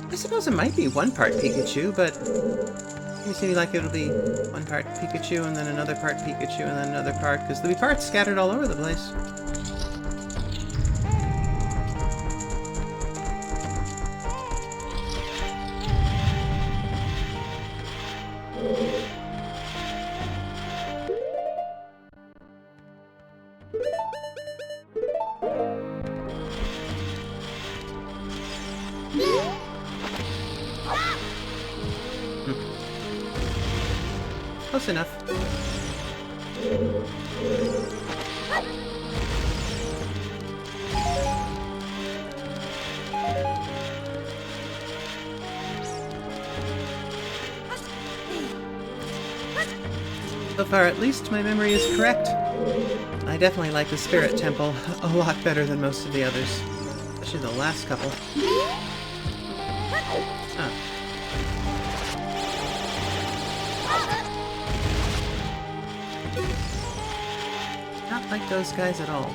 S1: I suppose it might be one part Pikachu, but it seems to me like it'll be one part Pikachu and then another part Pikachu and then another part, because there'll be parts scattered all over the place. Close enough. So far, at least, my memory is correct. I definitely like the Spirit Temple a lot better than most of the others. Especially the last couple. Oh. Not like those guys at all.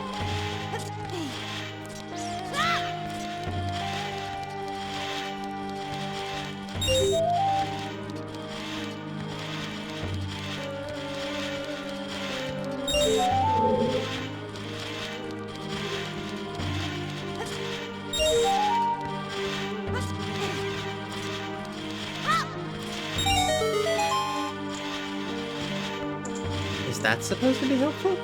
S1: Is that supposed to be helpful?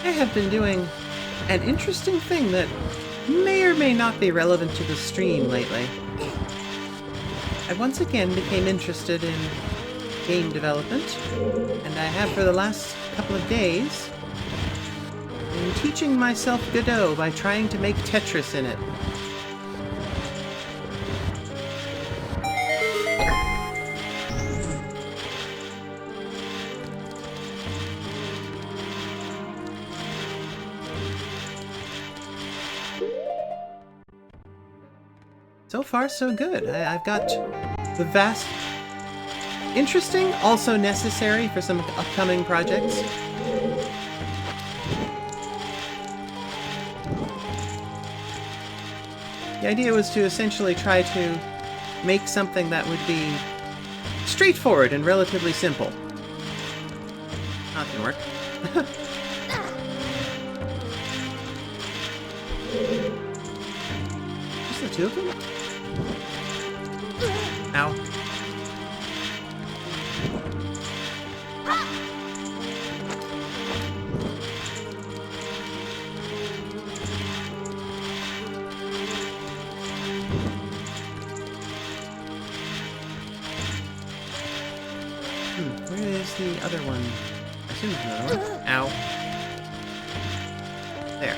S1: I have been doing an interesting thing that may or may not be relevant to the stream lately. I once again became interested in game development, and I have for the last couple of days been teaching myself Godot by trying to make Tetris in it. So far, so good. I've got the vast... Interesting, also necessary for some upcoming projects. The idea was to essentially try to make something that would be straightforward and relatively simple. Not gonna work. Just the two of them? Ow. Where is the other one? I assume there's another one. Ow. There.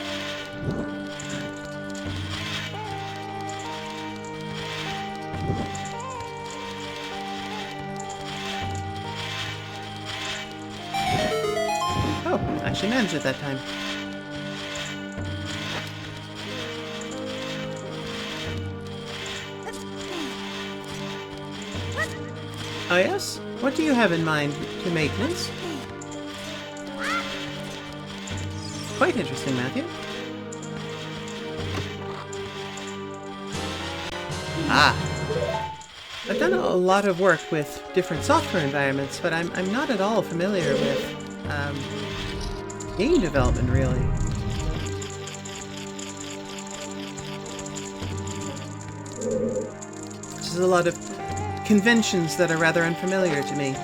S1: I actually managed it that time. Oh yes? What do you have in mind to maintenance? Quite interesting, Matthew. Ah. I've done a lot of work with different software environments, but I'm not at all familiar with game development, really. There's a lot of conventions that are rather unfamiliar to me.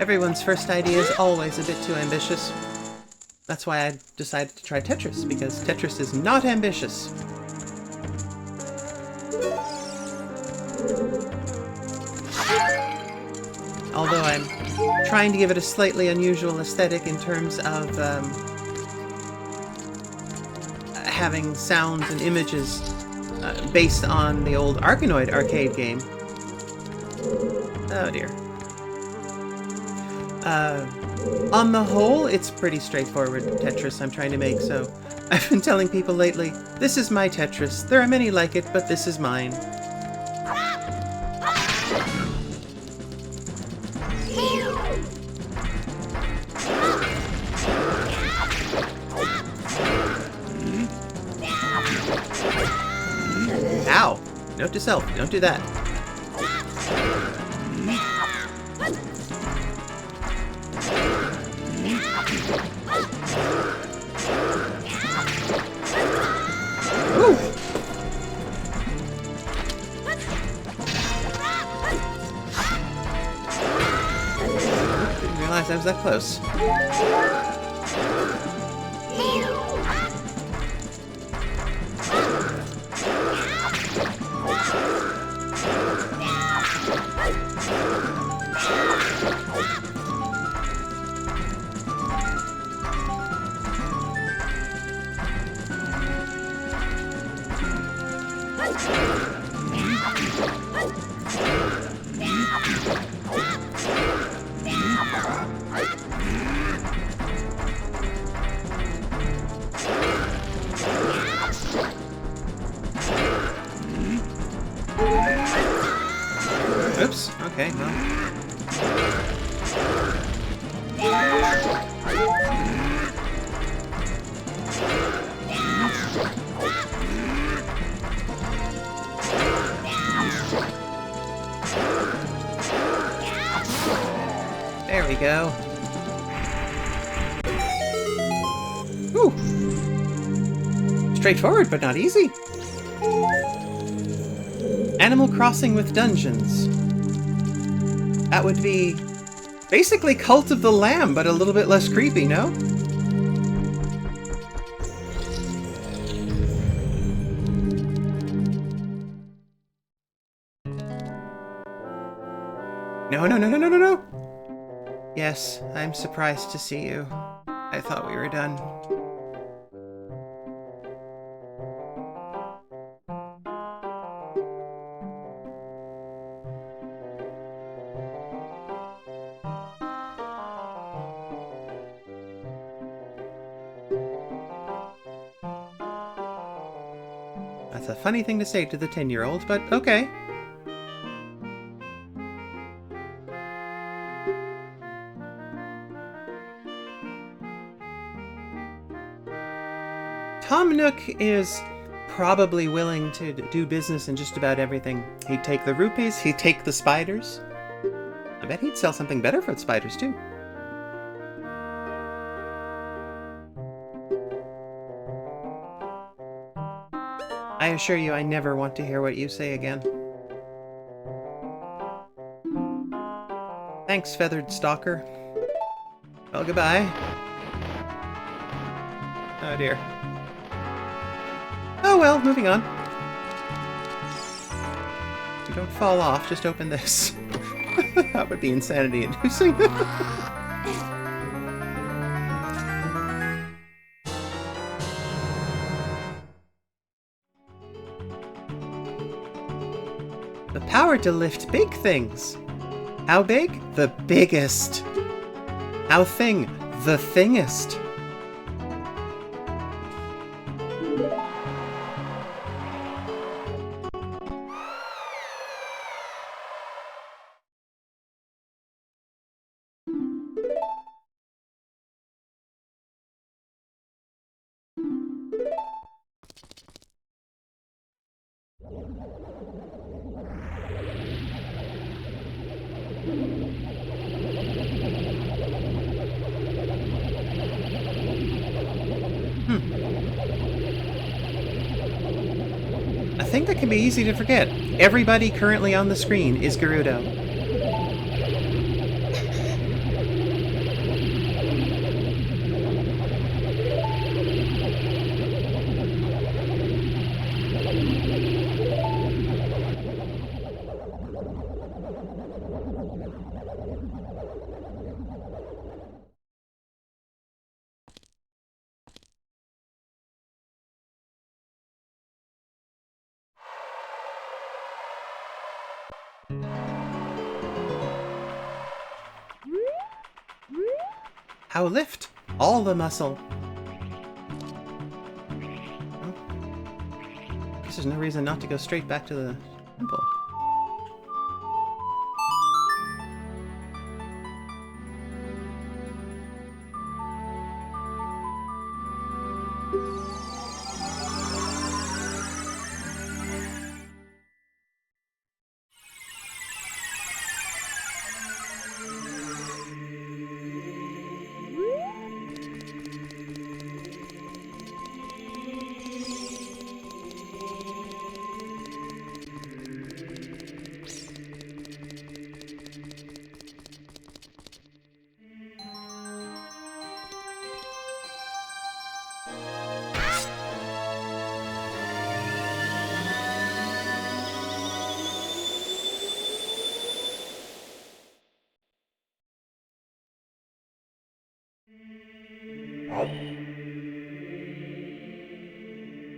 S1: Everyone's first idea is always a bit too ambitious. That's why I decided to try Tetris, because Tetris is not ambitious. Although I'm trying to give it a slightly unusual aesthetic in terms of having sounds and images based on the old Arkanoid arcade game. Oh dear. On the whole, it's pretty straightforward Tetris I'm trying to make, so I've been telling people lately, this is my Tetris. There are many like it, but this is mine. Ow! Note to self, don't do that. Ooh. Didn't realize I was that close. Oops, okay, well. There we go. Whew. Straightforward, but not easy. Animal Crossing with dungeons. That would be basically Cult of the Lamb, but a little bit less creepy, no? No, no, no, no, no, no, no! Yes, I'm surprised to see you. I thought we were done. That's a funny thing to say to the 10-year-old, but okay. Tom Nook is probably willing to do business in just about everything. He'd take the rupees, he'd take the spiders. I bet he'd sell something better for the spiders, too. I assure you, I never want to hear what you say again. Thanks, feathered stalker. Well, goodbye. Oh dear. Oh well, moving on. You don't fall off, just open this. That would be insanity-inducing. The power to lift big things. How big? The biggest. How thing? The thingest. I think that can be easy to forget. Everybody currently on the screen is Gerudo. How lift? All the muscle. Well, I guess there's no reason not to go straight back to the temple.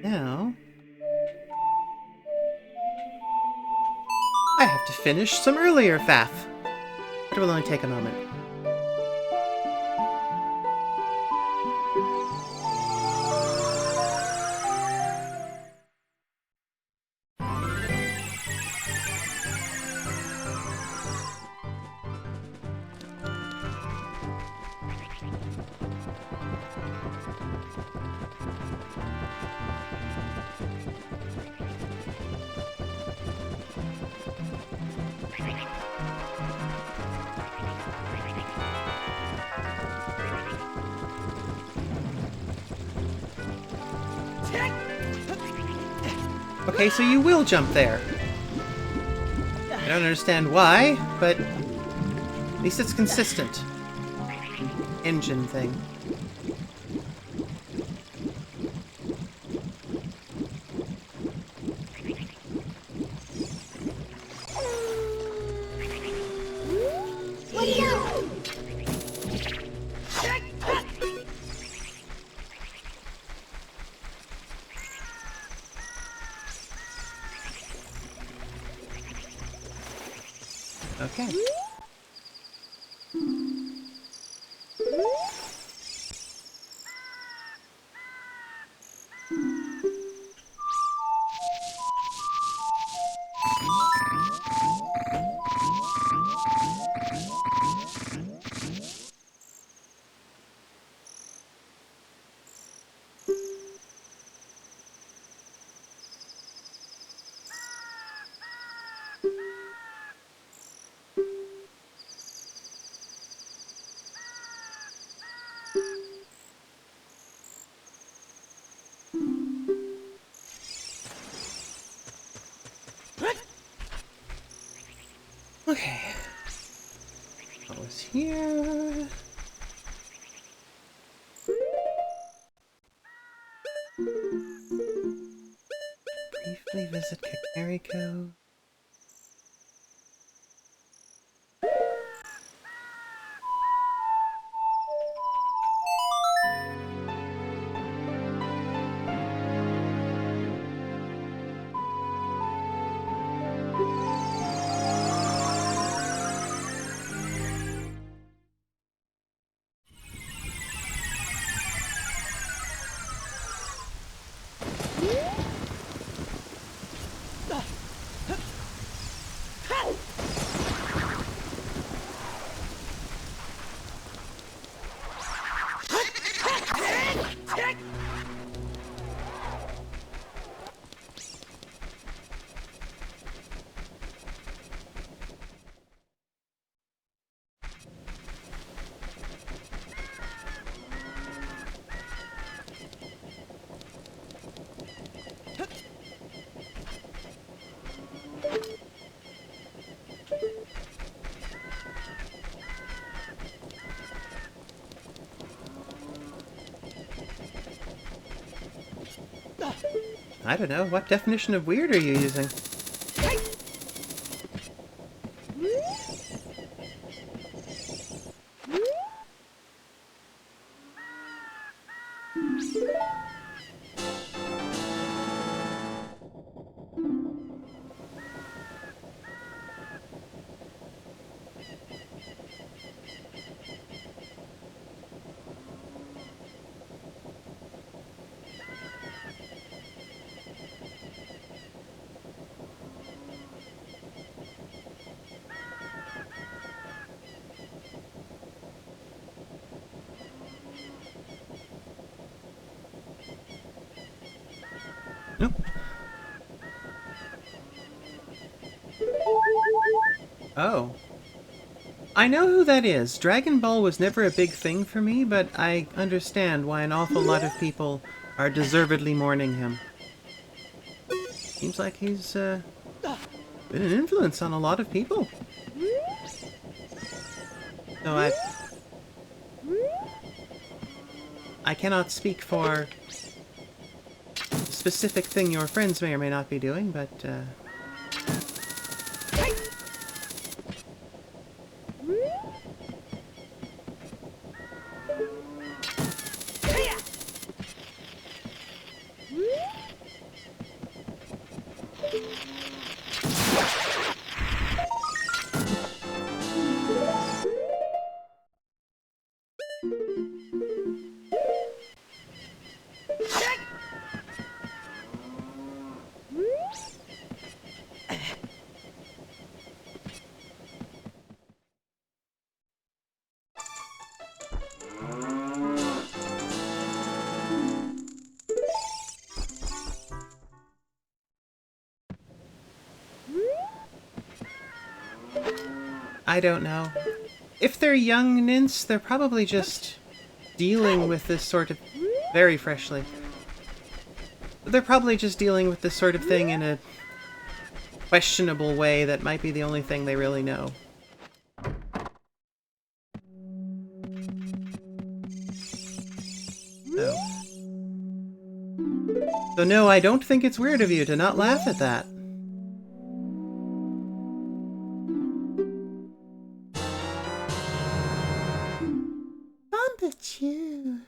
S1: Now, I have to finish some earlier faff. It will only take a moment. Okay, so you will jump there. I don't understand why, but at least it's consistent. Engine thing. Okay. Okay. What was here? Briefly visit Kakariko. I don't know. What definition of weird are you using? Nope. Oh. I know who that is. Dragon Ball was never a big thing for me, but I understand why an awful lot of people are deservedly mourning him. Seems like he's been an influence on a lot of people. So I cannot speak for the specific thing your friends may or may not be doing, but I don't know. If they're young nynths, they're probably just dealing with this sort of... very freshly. They're probably just dealing with this sort of thing in a questionable way that might be the only thing they really know. So no, I don't think it's weird of you to not laugh at that. Chew.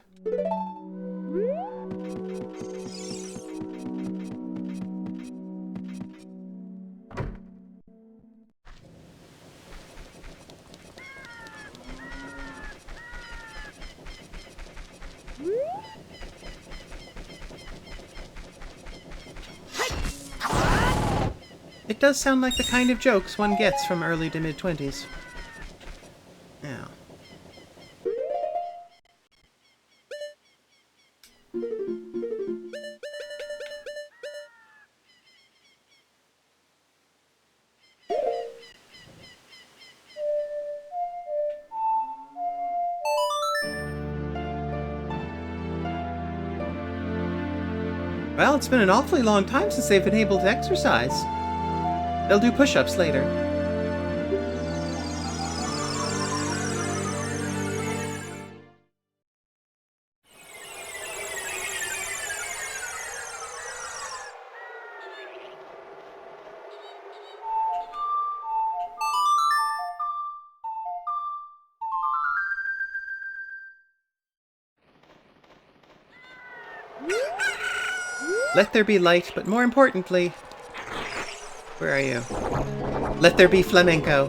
S1: It does sound like the kind of jokes one gets from early to mid-20s. Now. Well, it's been an awfully long time since they've been able to exercise. They'll do push-ups later. Let there be light, but more importantly... Where are you? Let there be flamenco.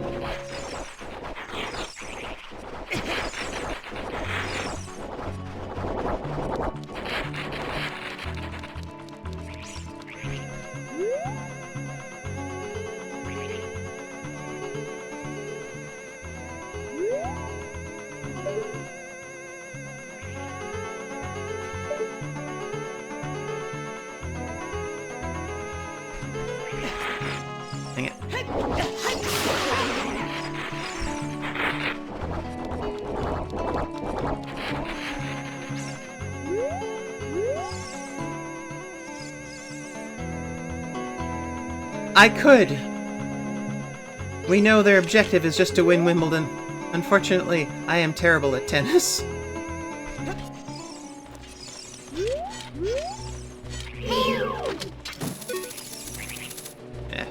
S1: I could! We know their objective is just to win Wimbledon. Unfortunately, I am terrible at tennis. Yeah.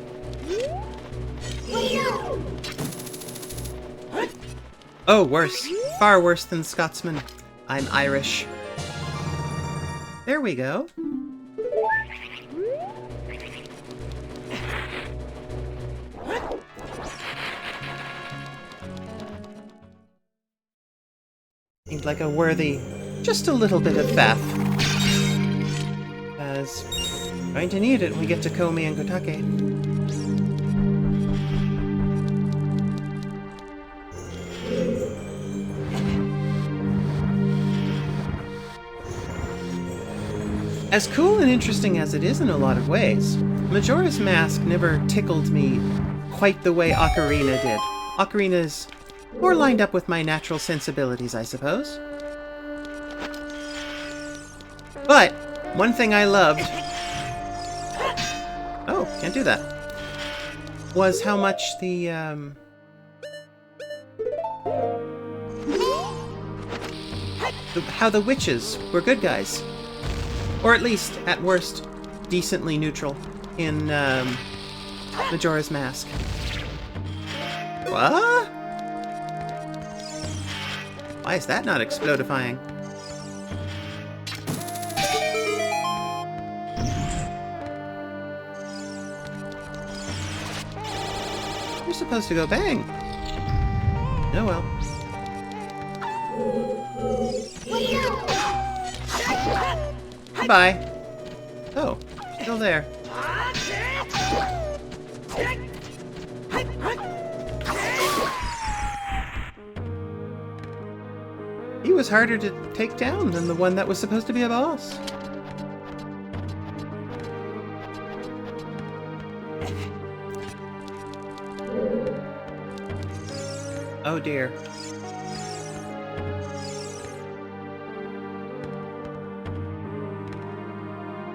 S1: Oh, worse. Far worse than Scotsman. I'm Irish. There we go. Seemed like a worthy, just a little bit of faff. As going to need it when we get to Komi and Kotake. As cool and interesting as it is in a lot of ways, Majora's Mask never tickled me quite the way Ocarina did. Ocarina's more lined up with my natural sensibilities, I suppose. But one thing I loved... Oh, can't do that. Was how much the, how the witches were good guys. Or at least, at worst, decently neutral in, Majora's Mask. What? Why is that not explodifying? You're supposed to go bang. Oh well. Goodbye. Oh, still there. He was harder to take down than the one that was supposed to be a boss. Oh dear.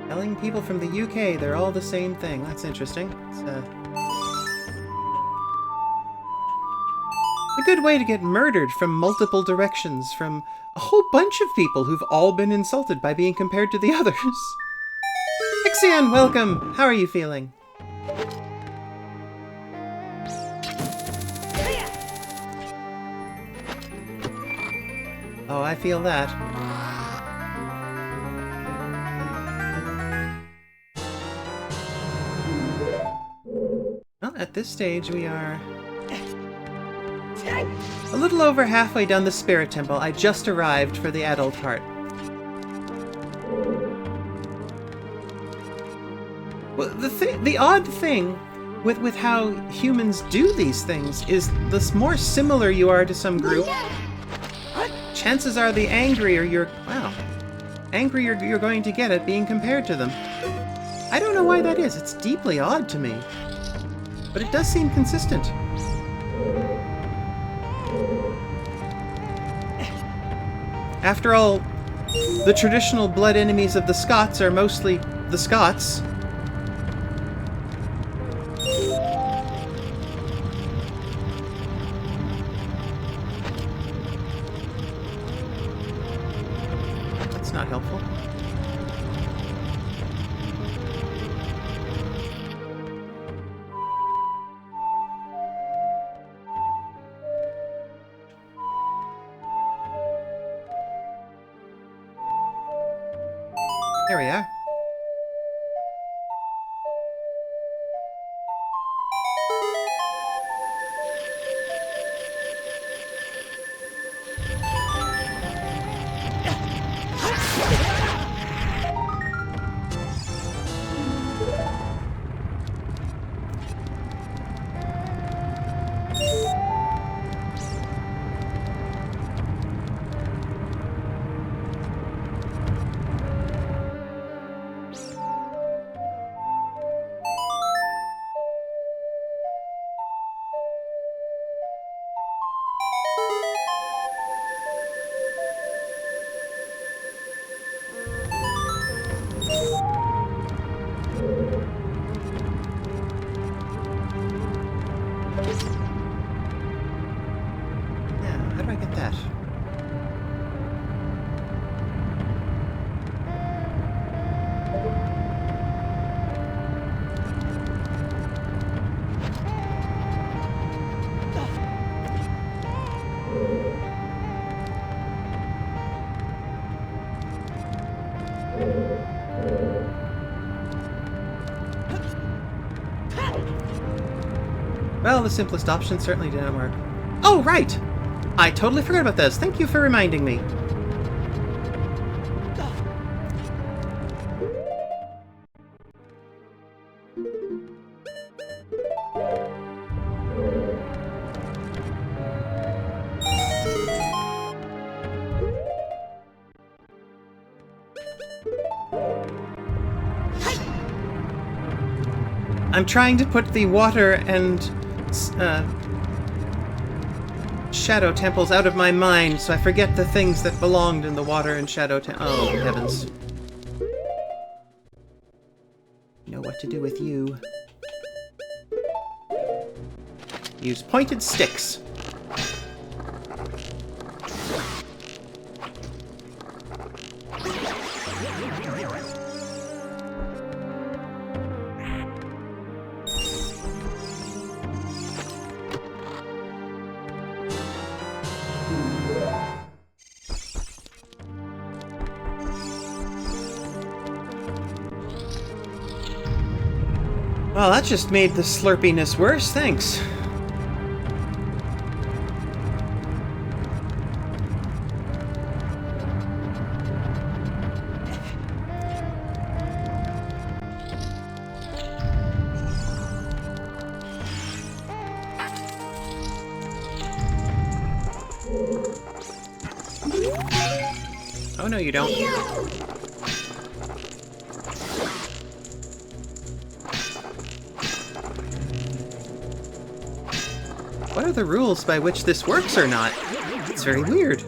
S1: Telling people from the UK they're all the same thing. That's interesting. It's a good way to get murdered from multiple directions from a whole bunch of people who've all been insulted by being compared to the others. Ixion, welcome! How are you feeling? Oh, I feel that. Well, at this stage we are a little over halfway down the Spirit Temple. I just arrived for the adult part. Well, the odd thing with how humans do these things is the more similar you are to some group, chances are the angrier you're going to get at being compared to them. I don't know why that is. It's deeply odd to me. But it does seem consistent. After all, the traditional blood enemies of the Scots are mostly the Scots. That's not helpful. There we are. Well, the simplest option certainly didn't work. Oh, right! I totally forgot about this. Thank you for reminding me. I'm trying to put the water and shadow temples out of my mind, so I forget the things that belonged in the water and shadow oh, heavens. I know what to do with you. Use pointed sticks. Well, that just made the slurpiness worse, thanks. Oh no, you don't. What are the rules by which this works or not? It's very weird.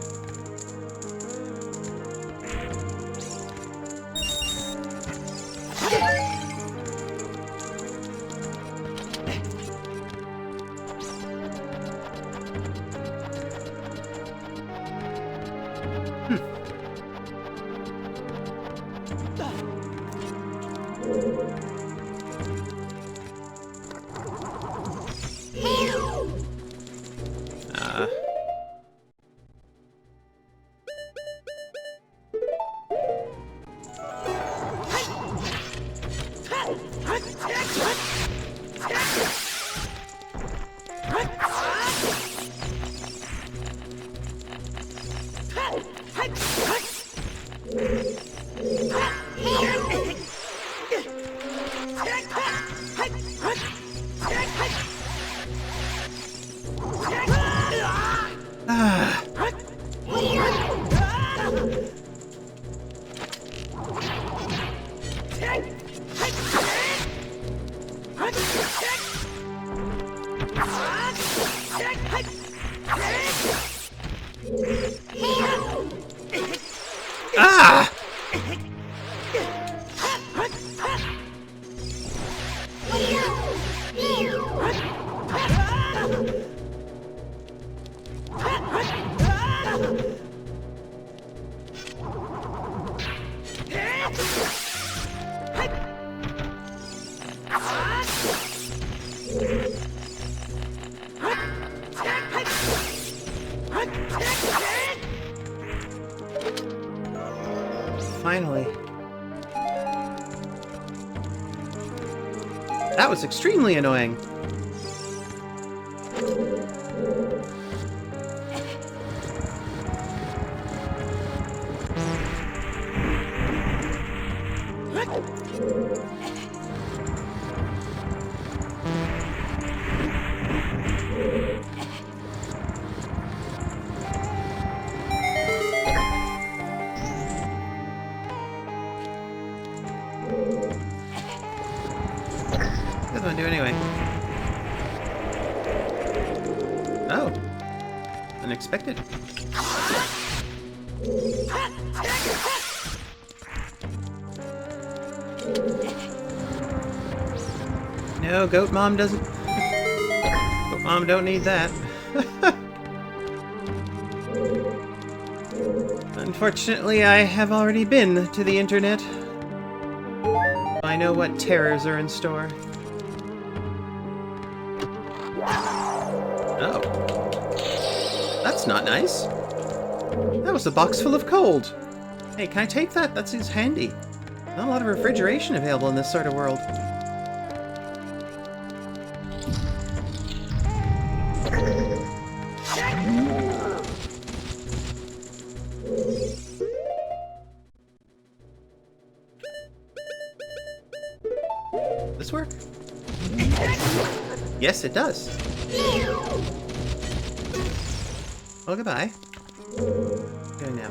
S1: Finally. That was extremely annoying. What does one do anyway? Oh. Unexpected. No, Goat Mom doesn't... Goat Mom don't need that. Unfortunately, I have already been to the internet. I know what terrors are in store. Oh. That's not nice. That was a box full of cold. Hey, can I take that? That seems handy. Not a lot of refrigeration available in this sort of world. This work? Yes, it does. Well, goodbye. Go now.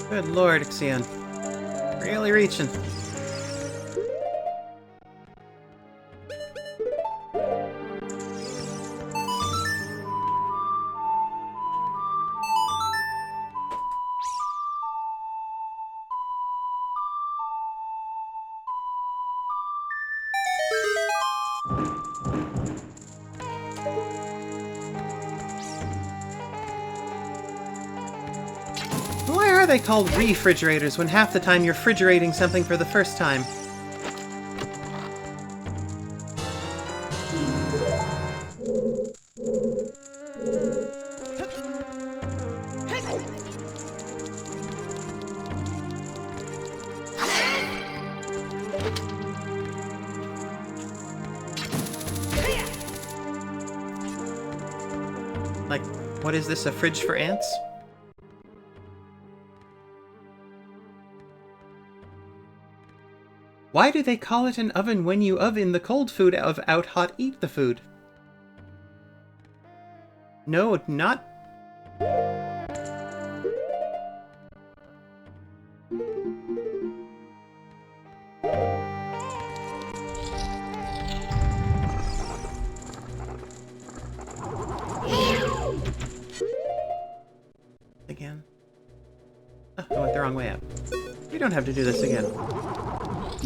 S1: Good lord, Ixion. Really reaching. Why are they called refrigerators when half the time you're refrigerating something for the first time? Like, what is this, a fridge for ants? Why do they call it an oven when you oven the cold food out hot eat the food? No, not... Again? Oh, I went the wrong way up. You don't have to do this again.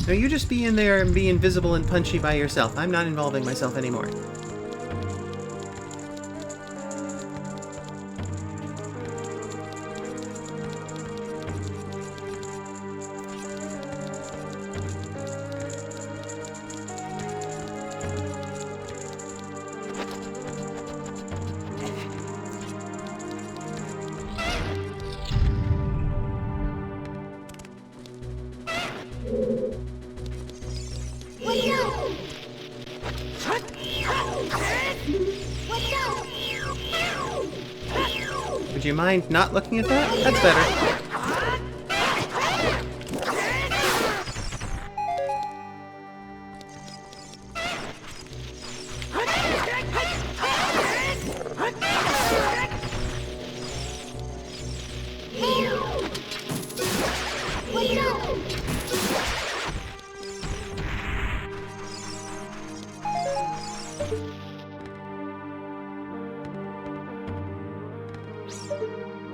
S1: No, you just be in there and be invisible and punchy by yourself. I'm not involving myself anymore. Would you mind not looking at that? That's better.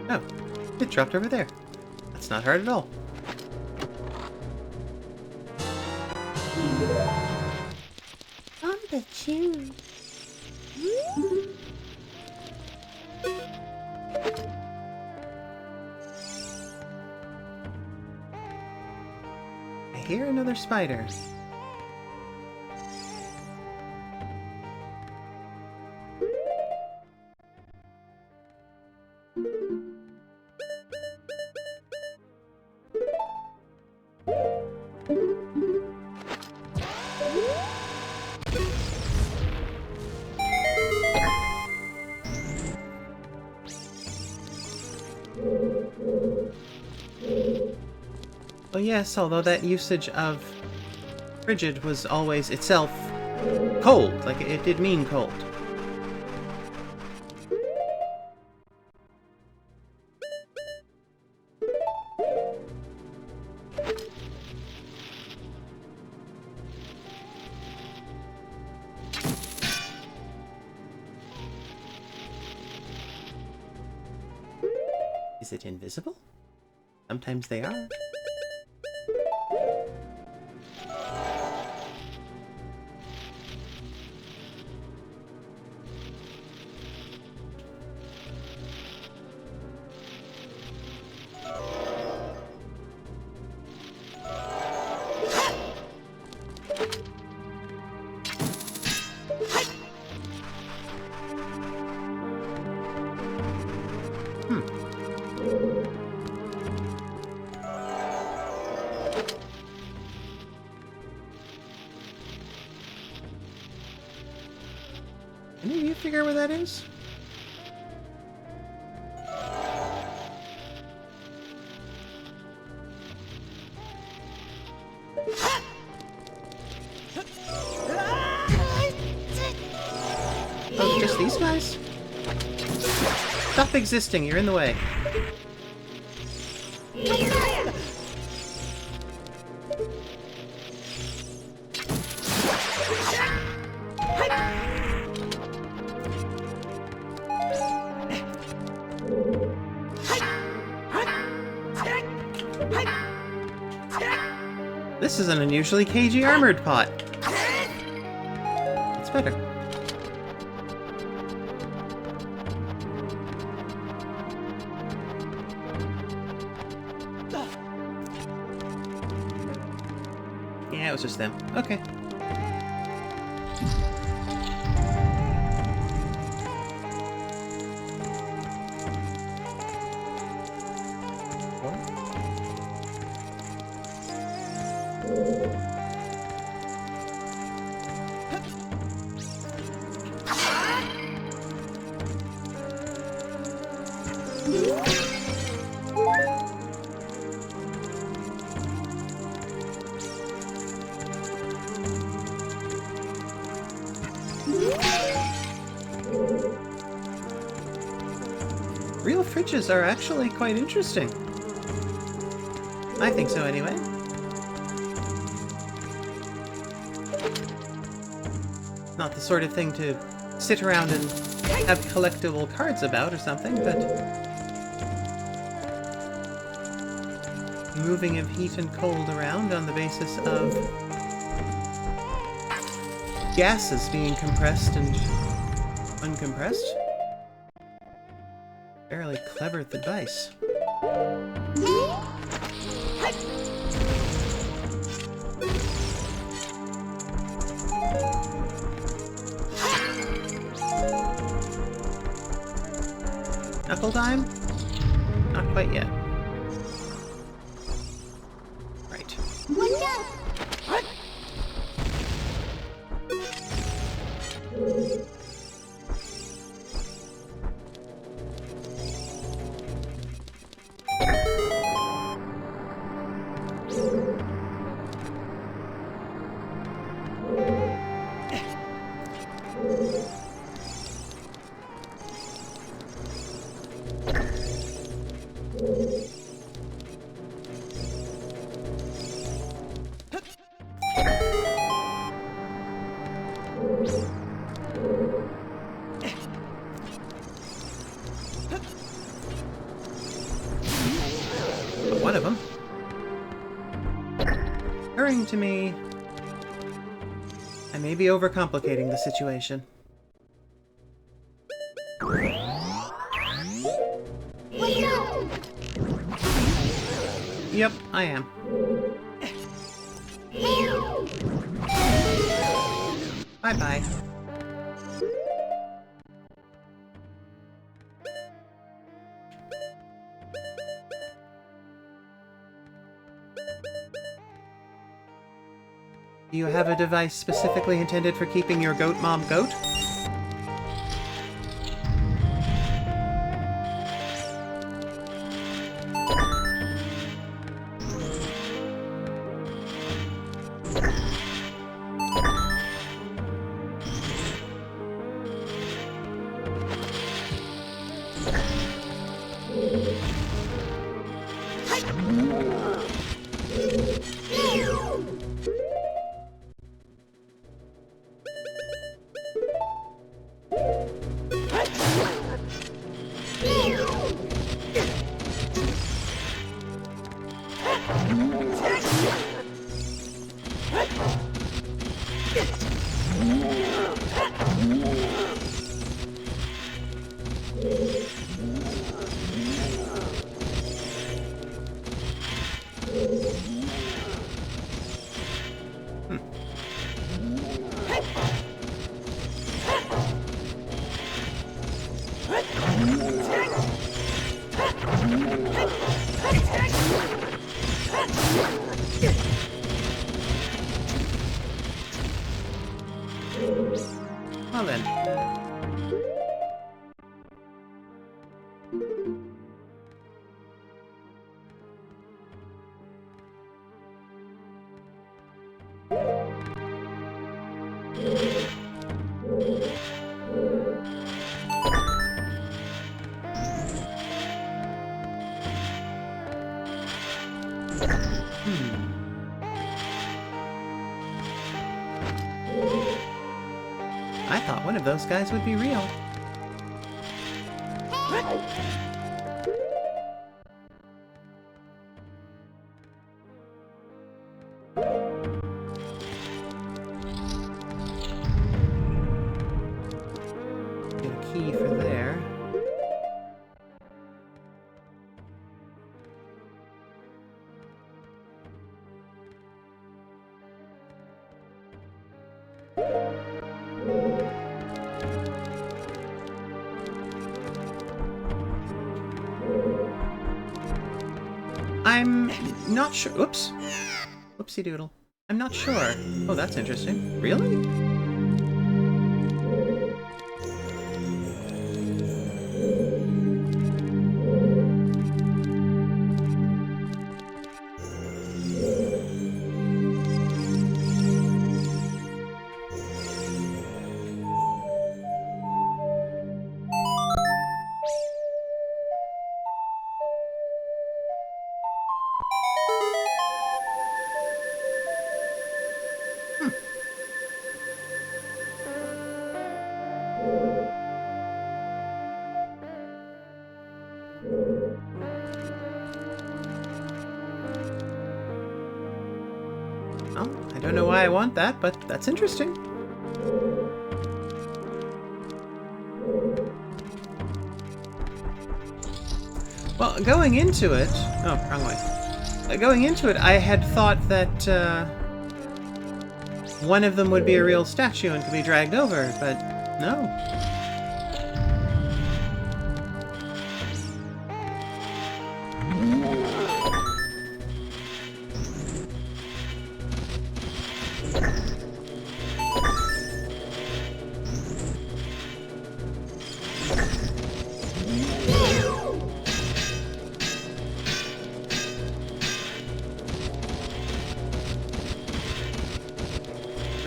S1: Oh, it dropped over there. That's not hard at all.
S2: On the tune.
S1: hear another spider. Oh yes, although that usage of frigid was always itself cold, like it did mean cold. Is it invisible? Sometimes they are. Any of you figure where that is? Oh, just these guys? Stop existing, you're in the way. This is an unusually cagey armored pot. It's better. Yeah, it was just them. Okay. Real fridges are actually quite interesting. I think so, anyway. Not the sort of thing to sit around and have collectible cards about or something, but moving of heat and cold around on the basis of gases being compressed and uncompressed. Fairly clever device. Knuckle time? Not quite yet. Right. One of them. Occurring to me, I may be overcomplicating the situation. Yep, I am. Bye-bye. Do you have a device specifically intended for keeping your goat mom goat? Well then. I thought one of those guys would be real. Get a key for there. I'm not sure. Oops. Whoopsie doodle. I'm not sure. Oh, that's interesting. Really? Well, I don't know why I want that, but that's interesting. Well, going into it... Oh, wrong way. Going into it, I had thought that one of them would be a real statue and could be dragged over, but no.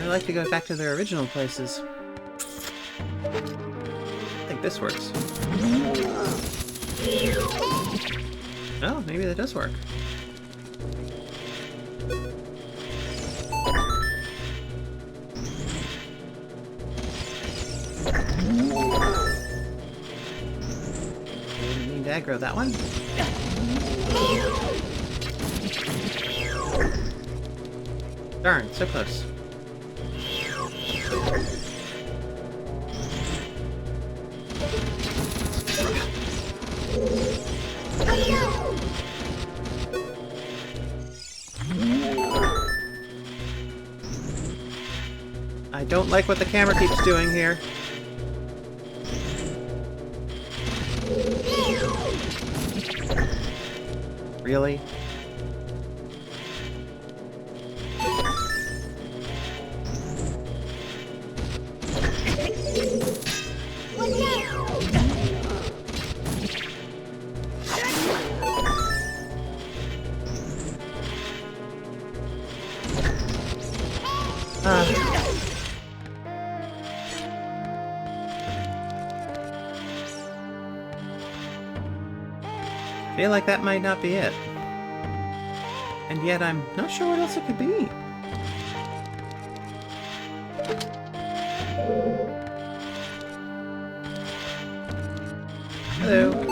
S1: I like to go back to their original places. I think this works. Oh, maybe that does work. Didn't mean to aggro that one. Darn, so close. I don't like what the camera keeps doing here. Really? I feel like that might not be it. And yet I'm not sure what else it could be. Hello.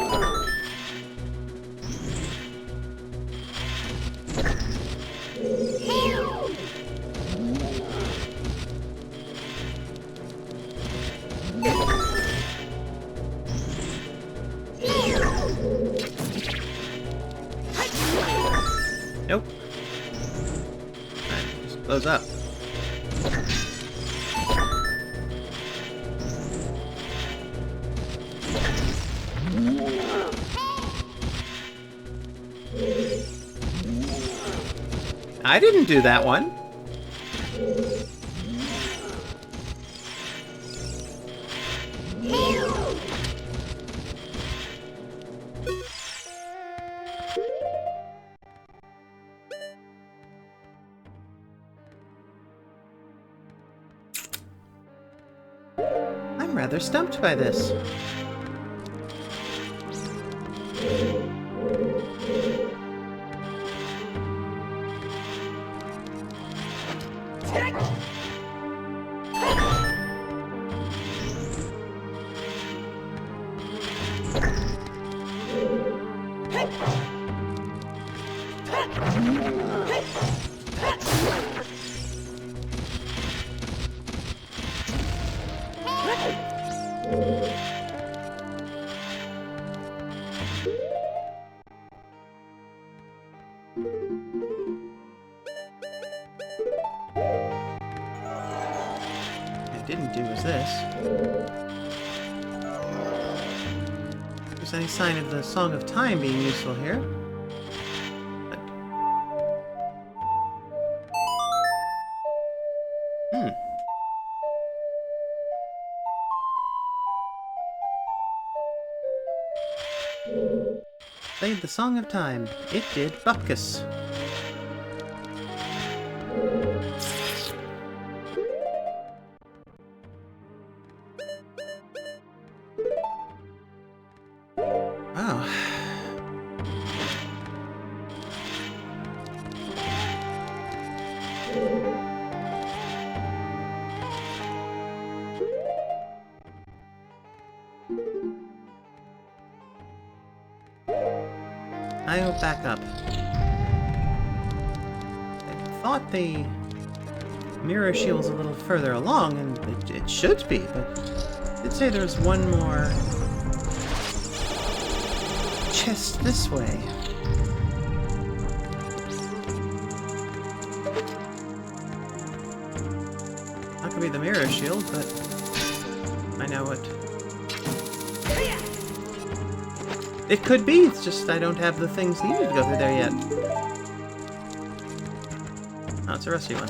S1: Nope. Alright, just close up. I didn't do that one. I'm rather stumped by this. Didn't do is this. If there's any sign of the Song of Time being useful here. But... Played the Song of Time. It did Bupkis. I hope back up. I thought the mirror shield's a little further along, and it should be, but I'd say there's one more chest this way. Not gonna be the mirror shield, but I know what it could be. It's just I don't have the things needed to go through there yet. Oh, it's a rusty one.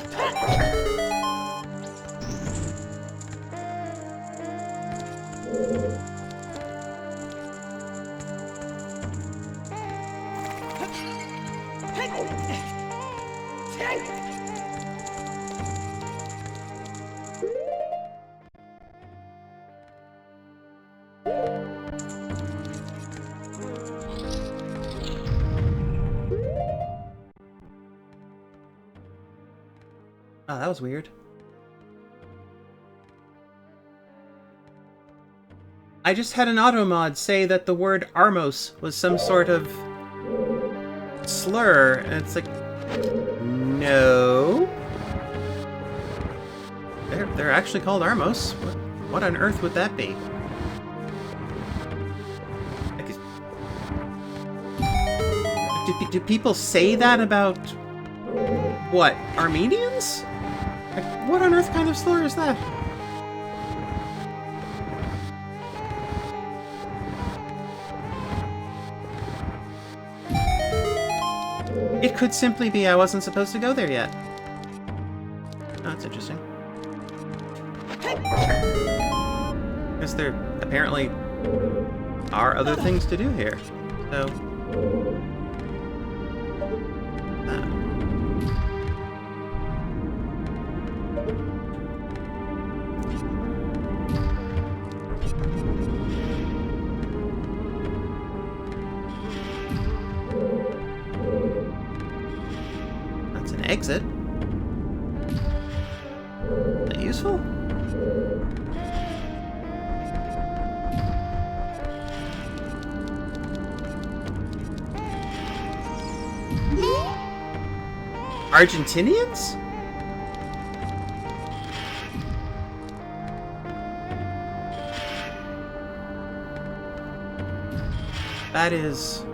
S1: Oh, that was weird. I just had an auto mod say that the word Armos was some sort of slur, and it's like, no. They're actually called Armos. What on earth would that be? Do people say that about, what, Armenians? What on earth kind of slur is that? It could simply be I wasn't supposed to go there yet. Oh, that's interesting. Because there apparently are other things to do here. So... that's an exit. Is that useful? Argentinians? That is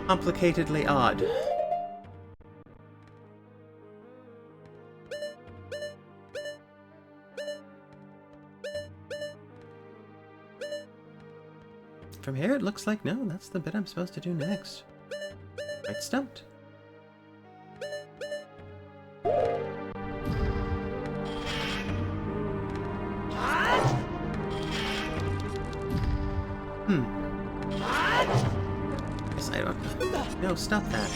S1: complicatedly odd. From here it looks like no, that's the bit I'm supposed to do next. Quite stumped. Guess I don't... No, stop that.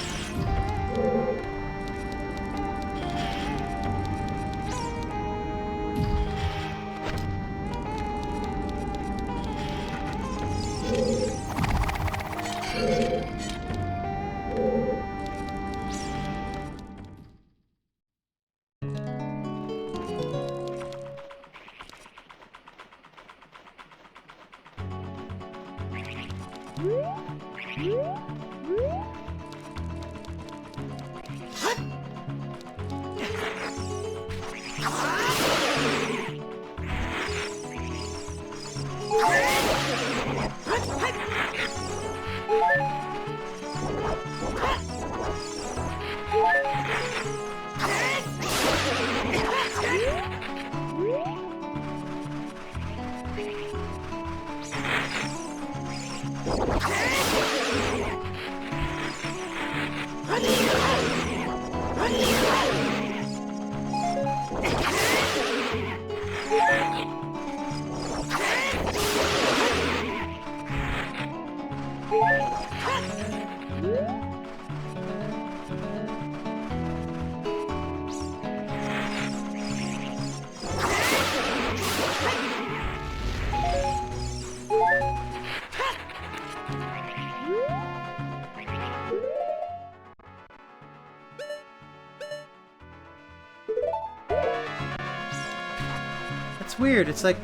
S1: It's weird. It's like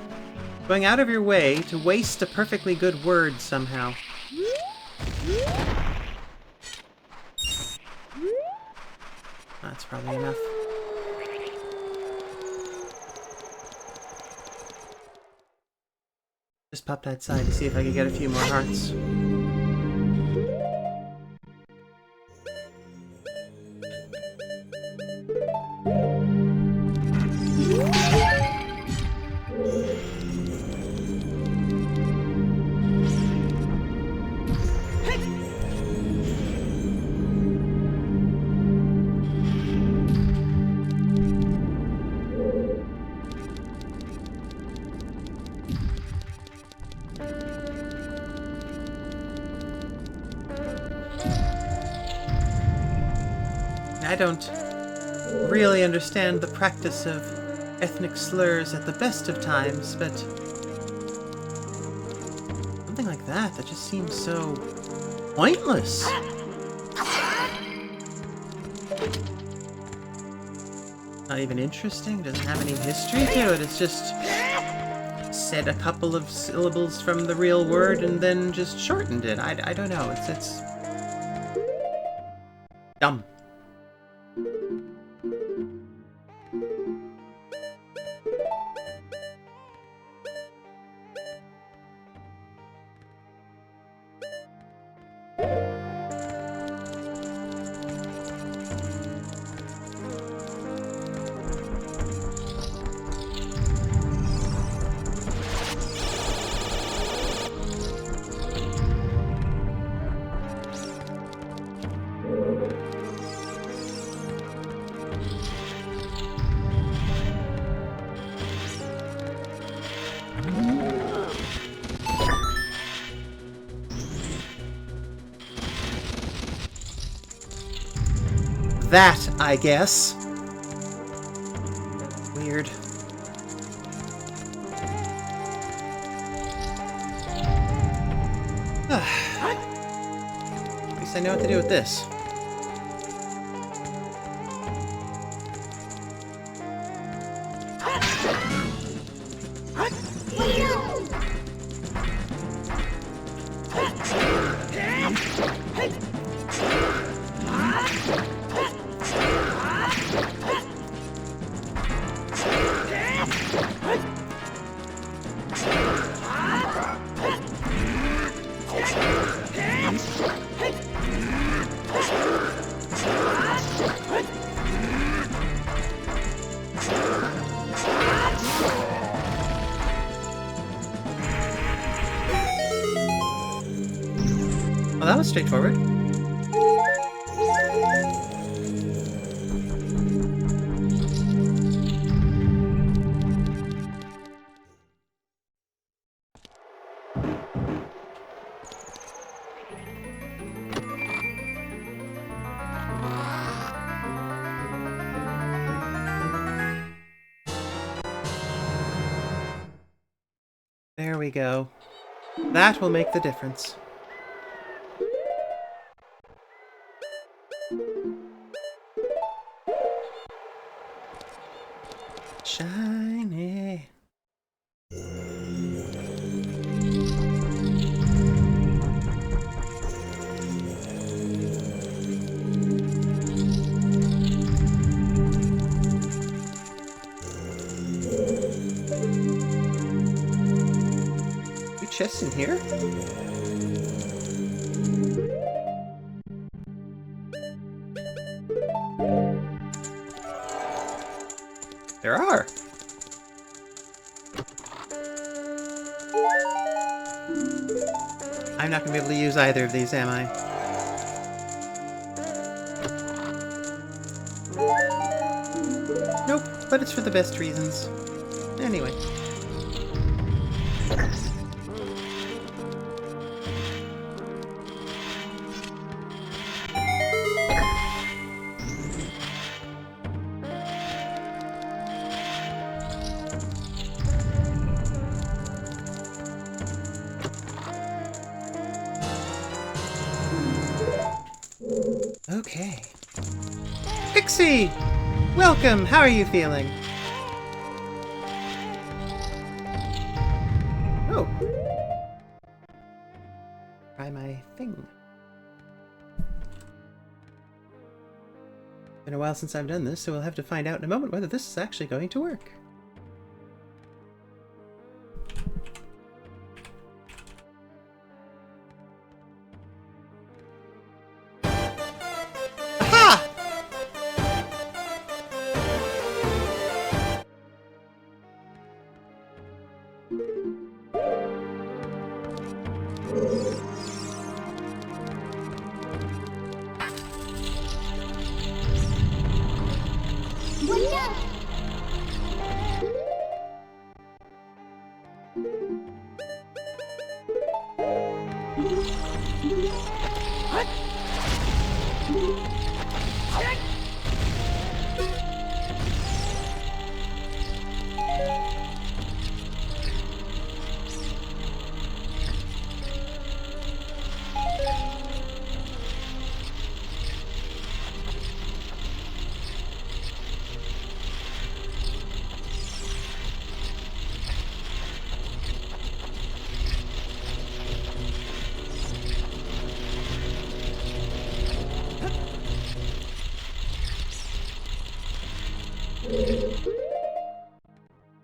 S1: going out of your way to waste a perfectly good word somehow. That's probably enough. Just popped outside to see if I could get a few more hearts. I don't really understand the practice of ethnic slurs at the best of times, but something like that just seems so pointless. Not even interesting, doesn't have any history to it, it's just said a couple of syllables from the real word and then just shortened it. I don't know, it's dumb. that, I guess. Weird. At least I know what to do with this. Well, that was straightforward. There we go. That will make the difference. Shiny. Chests in here? There are. I'm not going to be able to use either of these, am I? Nope, but it's for the best reasons. Anyway. Okay. Pixie! Welcome! How are you feeling? Oh. Try my thing. Been a while since I've done this, so we'll have to find out in a moment whether this is actually going to work.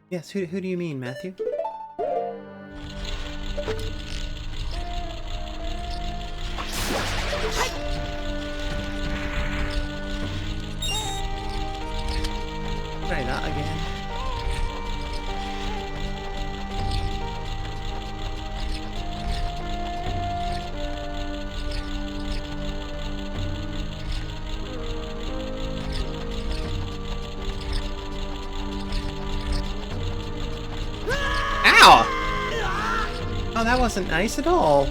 S1: Yes, who do you mean, Matthew? Try that again. Oh, that wasn't nice at all.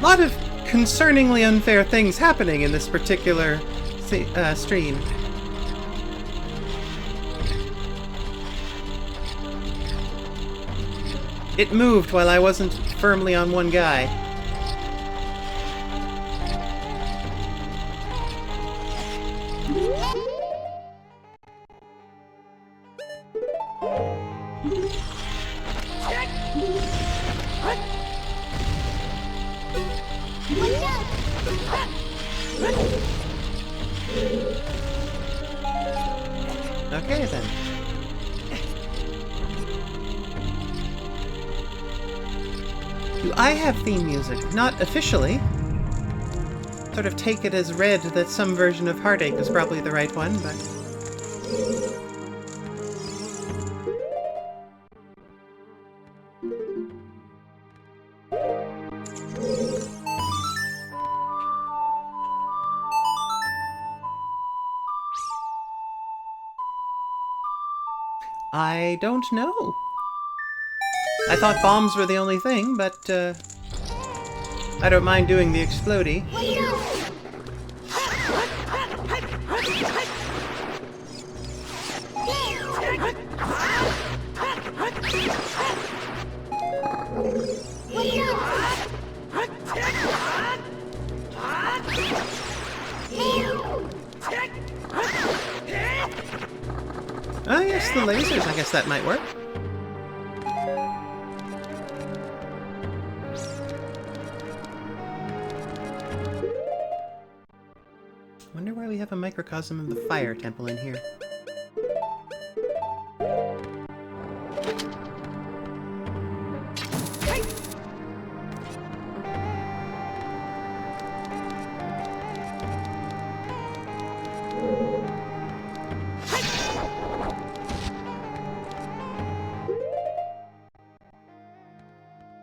S1: lot of concerningly unfair things happening in this particular stream. It moved while I wasn't firmly on one guy. Okay then. Do I have theme music? Not officially. Sort of take it as read that some version of Heartache is probably the right one, but... I don't know. I thought bombs were the only thing, but I don't mind doing the explodey. Oh yes, the lasers. I guess that might work. Wonder why we have a microcosm of the fire temple in here.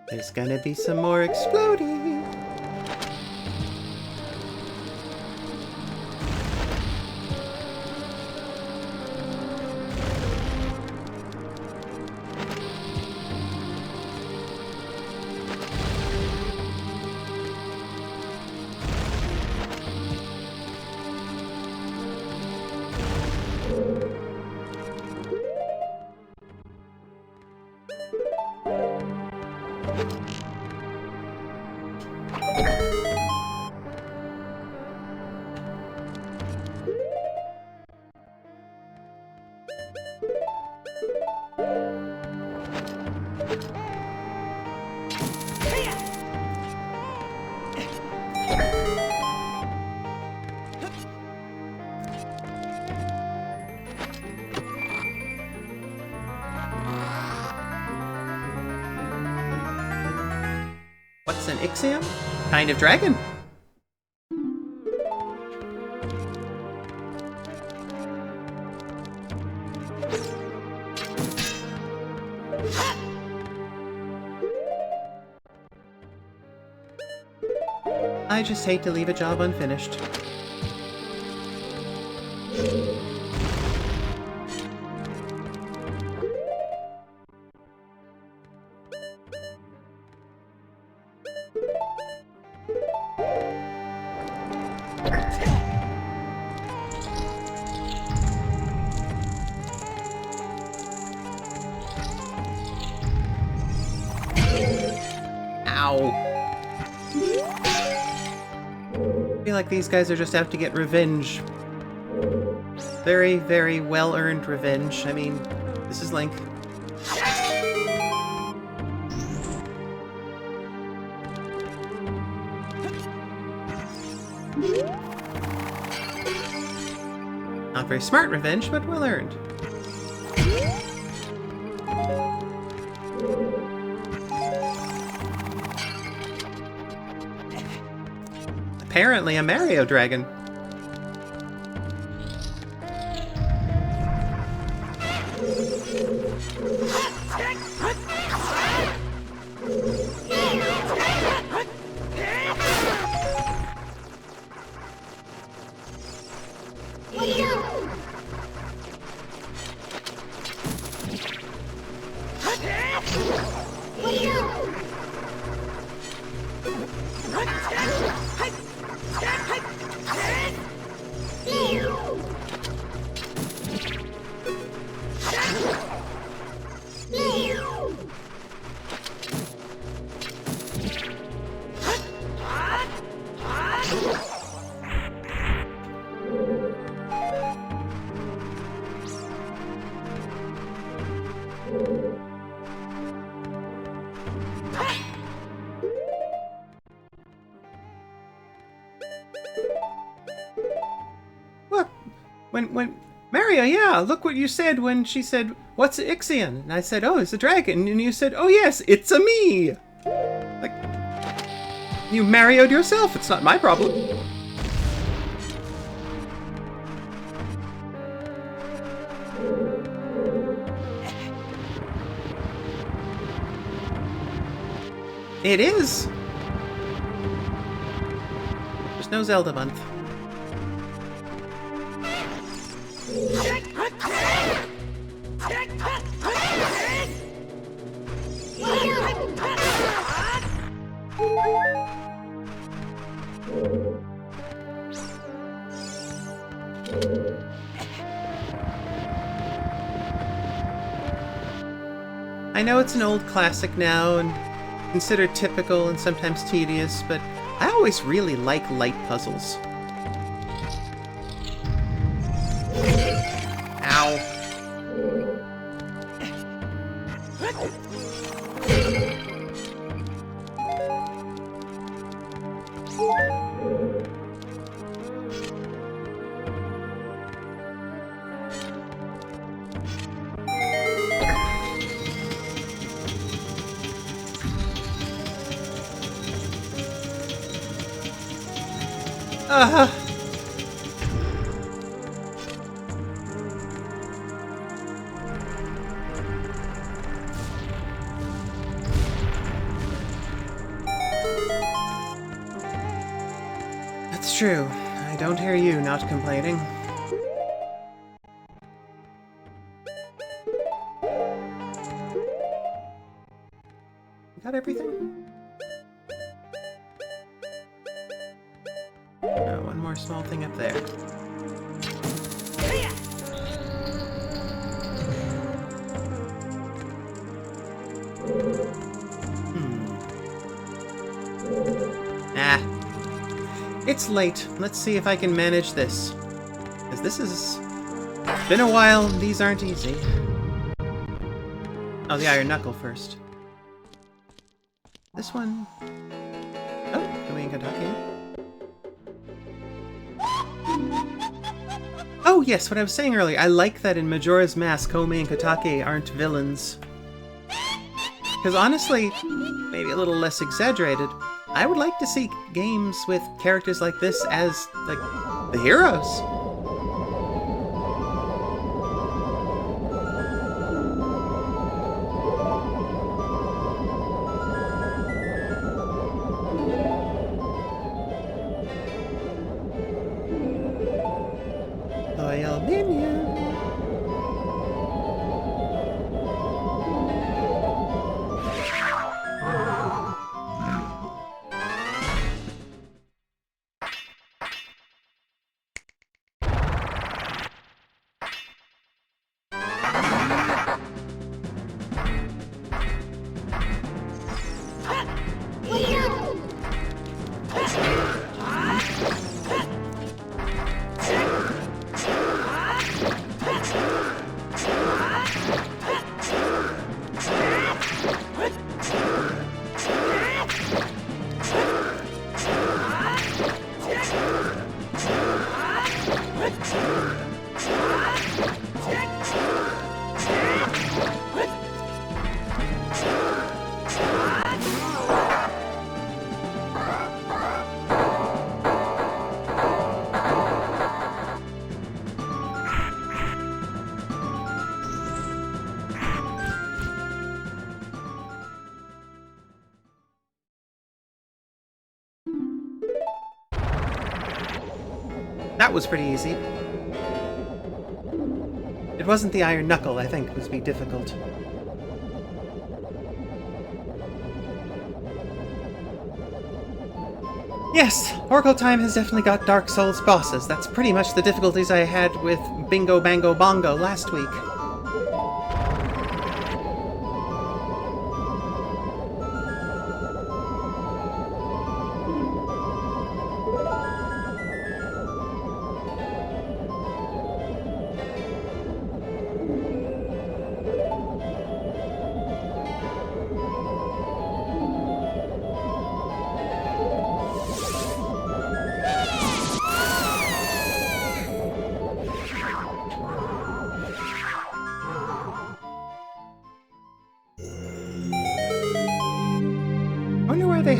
S1: There's gonna be some more exploding. What's an Ixiom? Kind of dragon. I just hate to leave a job unfinished. Ow. I feel like these guys are just out to get revenge. Very, very well-earned revenge. I mean, this is Link. Not very smart revenge, but well-earned. Apparently a Mario dragon. When Mario, yeah, look what you said when she said, "What's Ixion?" And I said, "Oh, it's a dragon." And you said, "Oh yes, it's a me." Like, you Mario'd yourself. It's not my problem. It is. There's no Zelda month. I know it's an old classic now and considered typical and sometimes tedious, but I always really like light puzzles. Ow. That's true. I don't hear you not complaining. Got everything? Oh, one more small thing up there. It's late. Let's see if I can manage this. Because this has been a while. These aren't easy. Oh, the iron knuckle first. This one. Oh, Koei and Kentucky. Oh, yes, what I was saying earlier. I like that in Majora's Mask, Koei and Katake aren't villains. Because honestly, maybe a little less exaggerated, I would like to see games with characters like this as, like, the heroes. Loyal minion. That was pretty easy. It wasn't the iron knuckle, I think, was be difficult. Yes, Oracle Time has definitely got Dark Souls bosses. That's pretty much the difficulties I had with Bingo Bango Bongo last week.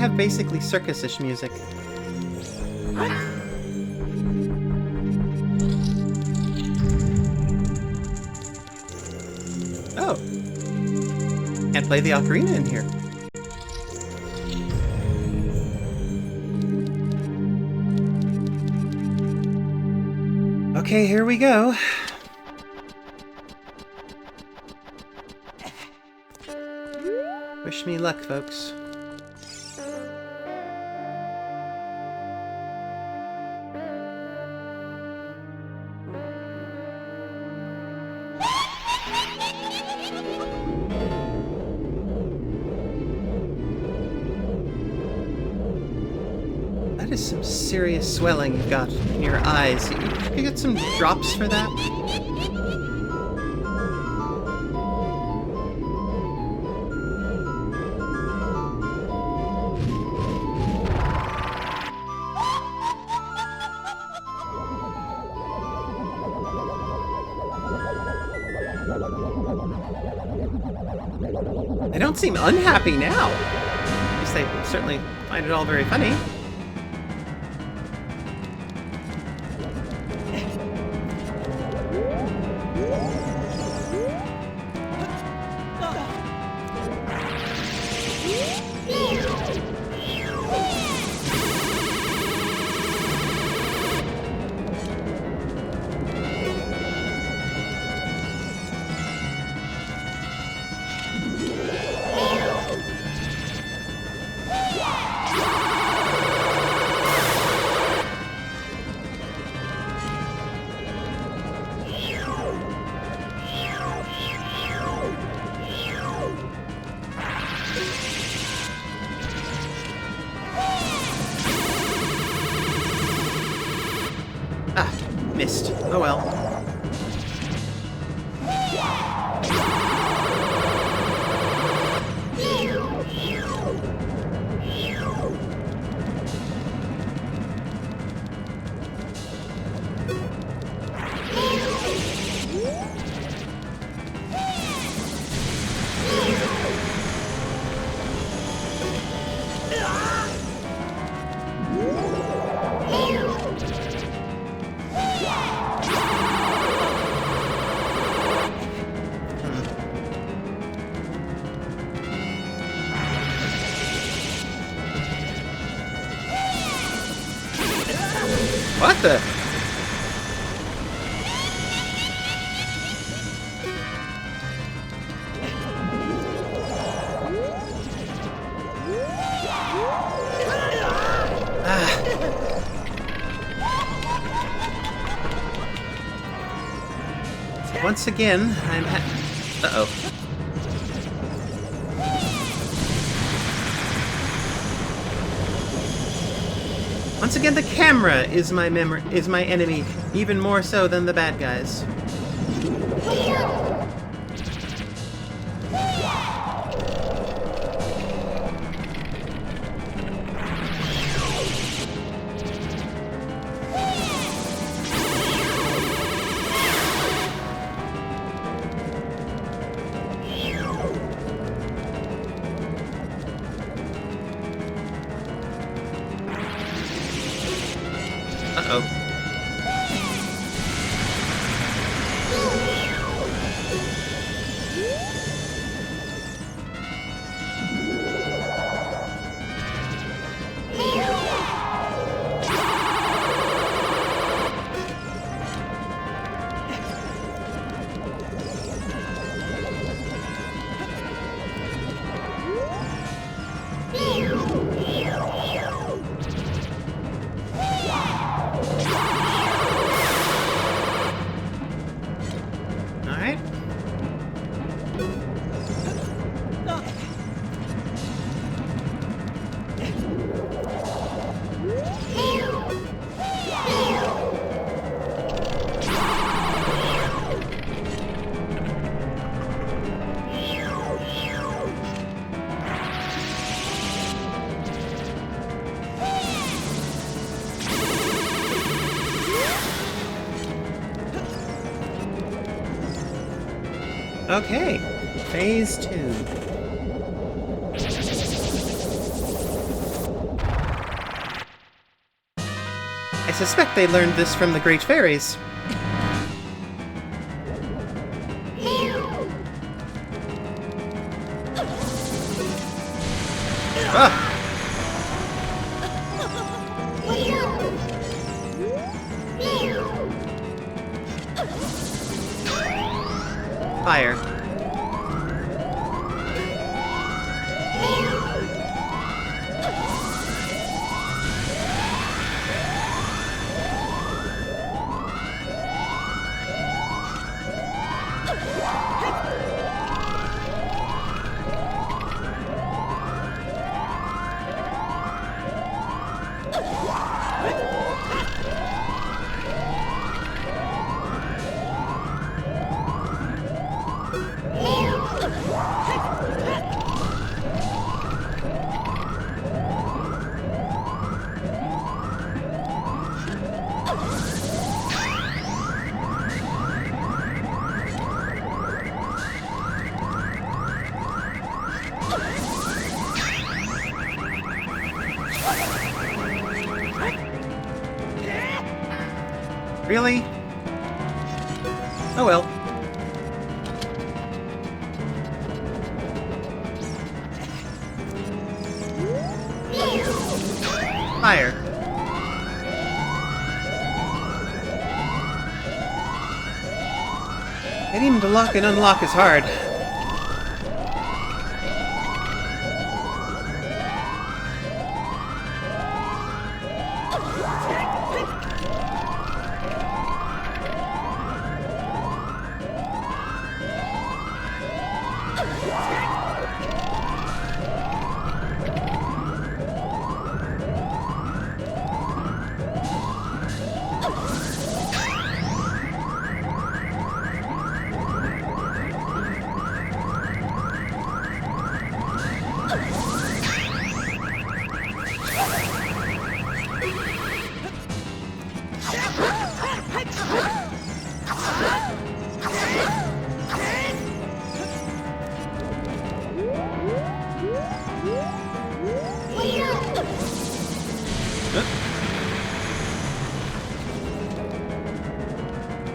S1: have basically circus-ish music. Oh. Can't play the ocarina in here. Okay, here we go. Wish me luck, folks. That is some serious swelling you've got in your eyes. You could get some drops for that? They don't seem unhappy now. At least they certainly find it all very funny. Missed. Oh well. What the? Once again, I'm uh-oh. Once again, the camera is my enemy, even more so than the bad guys. Uh-oh. Okay, phase 2. suspect they learned this from the Great Fairies. Ah! Fire. Really? Oh well. Fire. Getting him to lock and unlock is hard.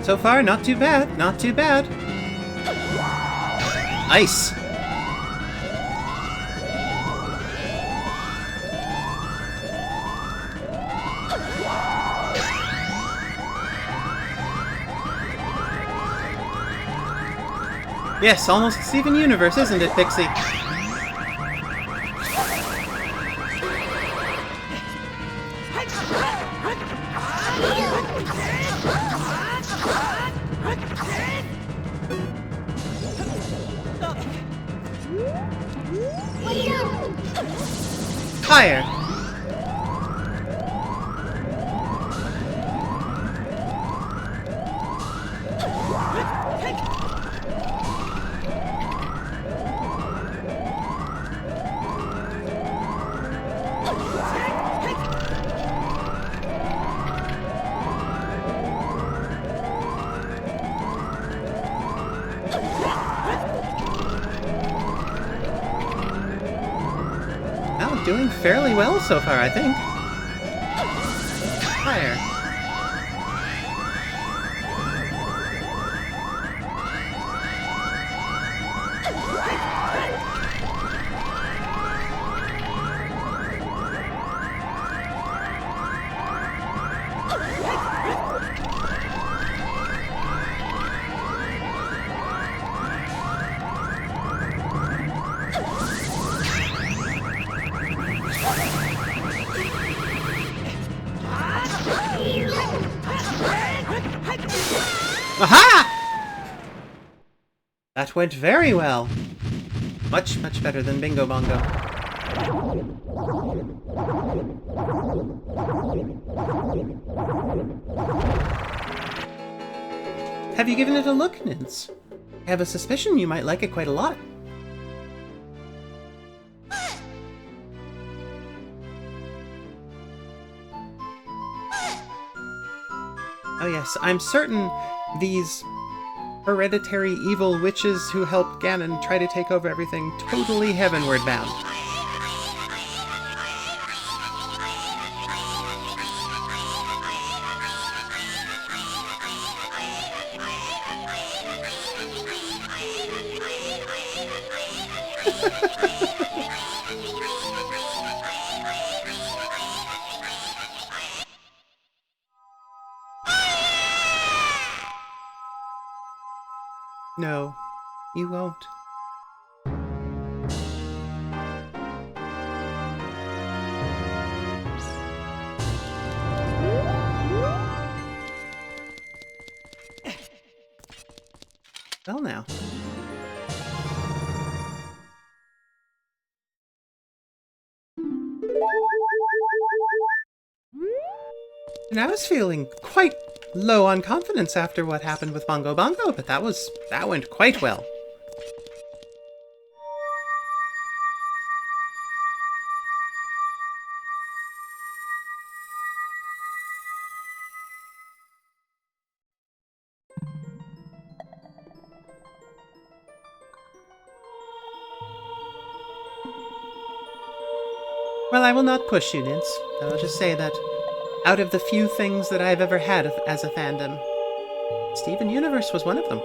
S1: So far, not too bad, not too bad. Ice! Yes, almost Steven Universe, isn't it, Pixie? Fire! Doing fairly well so far, I think. Fire. Aha! That went very well. Much, much better than Bingo Bongo. Have you given it a look, Nins? I have a suspicion you might like it quite a lot. Oh yes, I'm certain these hereditary evil witches who helped Ganon try to take over everything totally heavenward bound. No, you won't. Well, now. And I was feeling quite low on confidence after what happened with Bongo Bongo, but that went quite well. Well, I will not push you, Nintz. I will just say that out of the few things that I've ever had as a fandom, Steven Universe was one of them.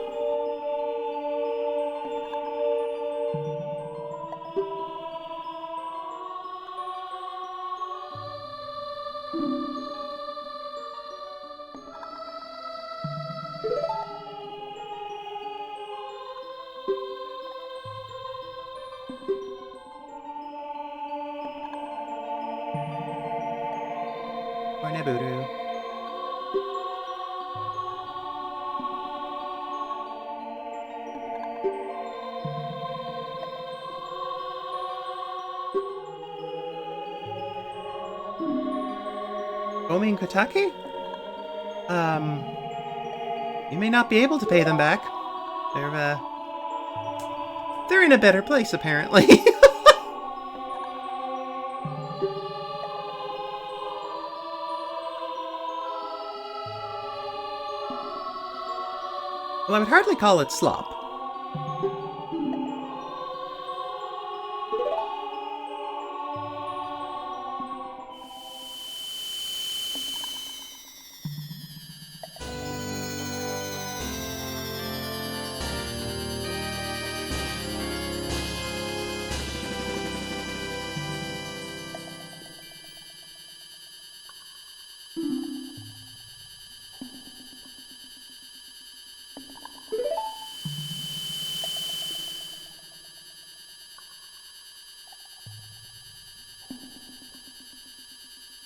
S1: Or Neburu. Omi and Kotake? You may not be able to pay them back. They're in a better place, apparently. Well, I would hardly call it slop.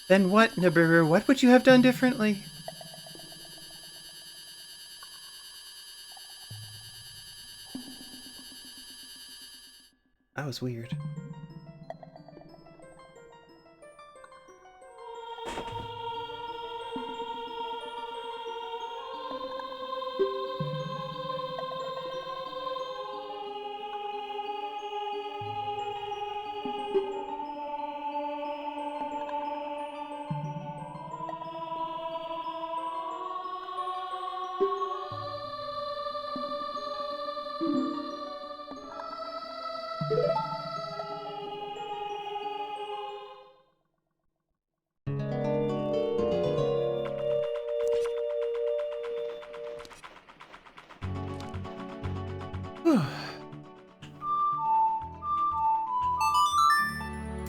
S1: Then what, Neburu? What would you have done differently? That was weird.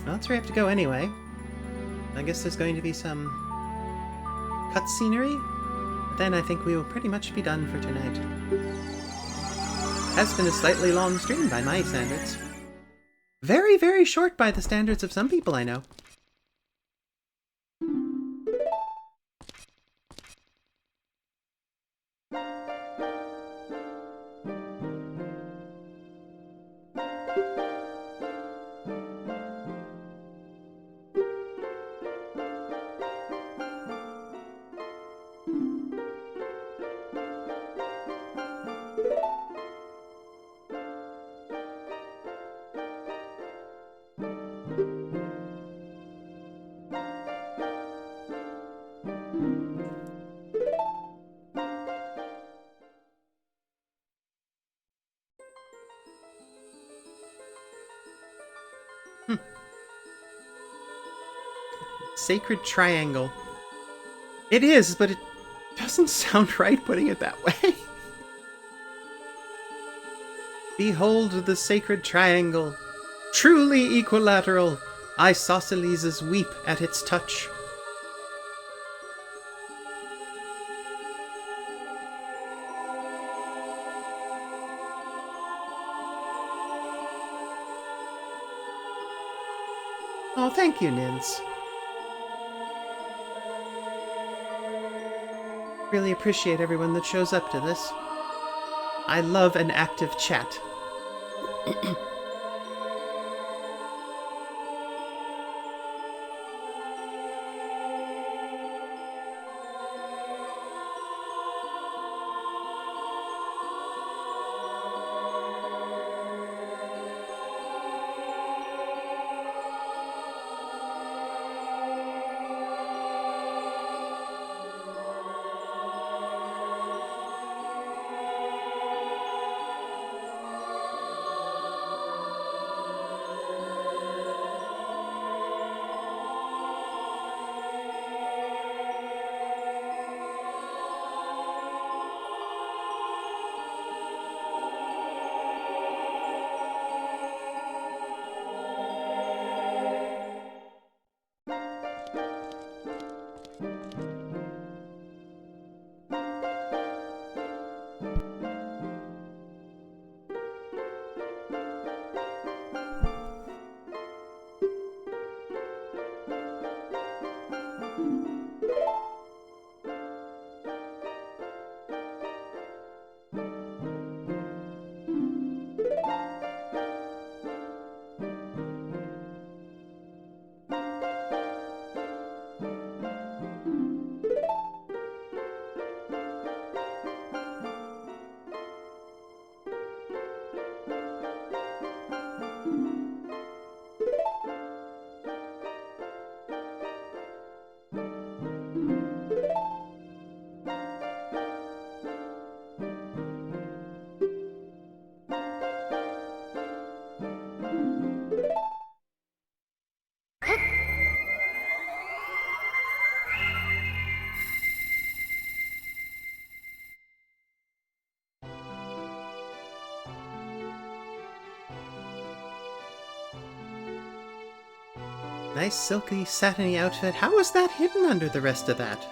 S1: Well, that's where I have to go anyway. I guess there's going to be some cutscenery. But then I think we will pretty much be done for tonight. Has been a slightly long stream by my standards. Very, very short by the standards of some people I know. Sacred Triangle. It is, but it doesn't sound right putting it that way. Behold the sacred triangle, truly equilateral. Isosceles weep at its touch. Oh, thank you, Nins. Really appreciate everyone that shows up to this. I love an active chat. Nice silky satiny outfit. How was that hidden under the rest of that?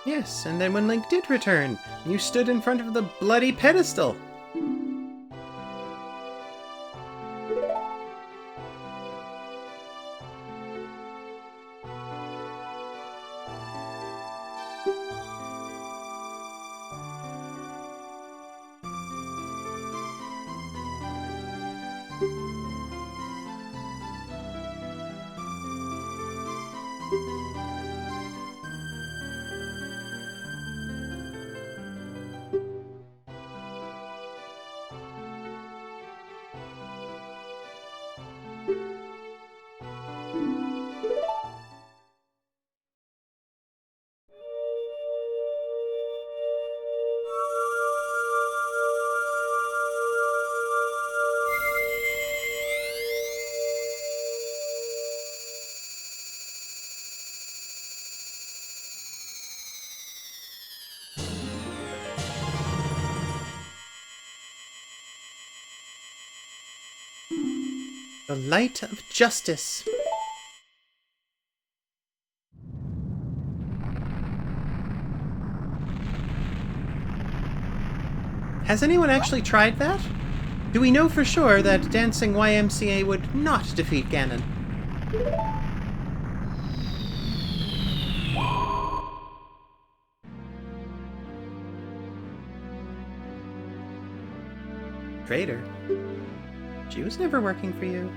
S1: Yes, and then when Link did return, you stood in front of the bloody pedestal. The light of justice. Has anyone actually tried that? Do we know for sure that Dancing YMCA would not defeat Ganon? Traitor? She was never working for you.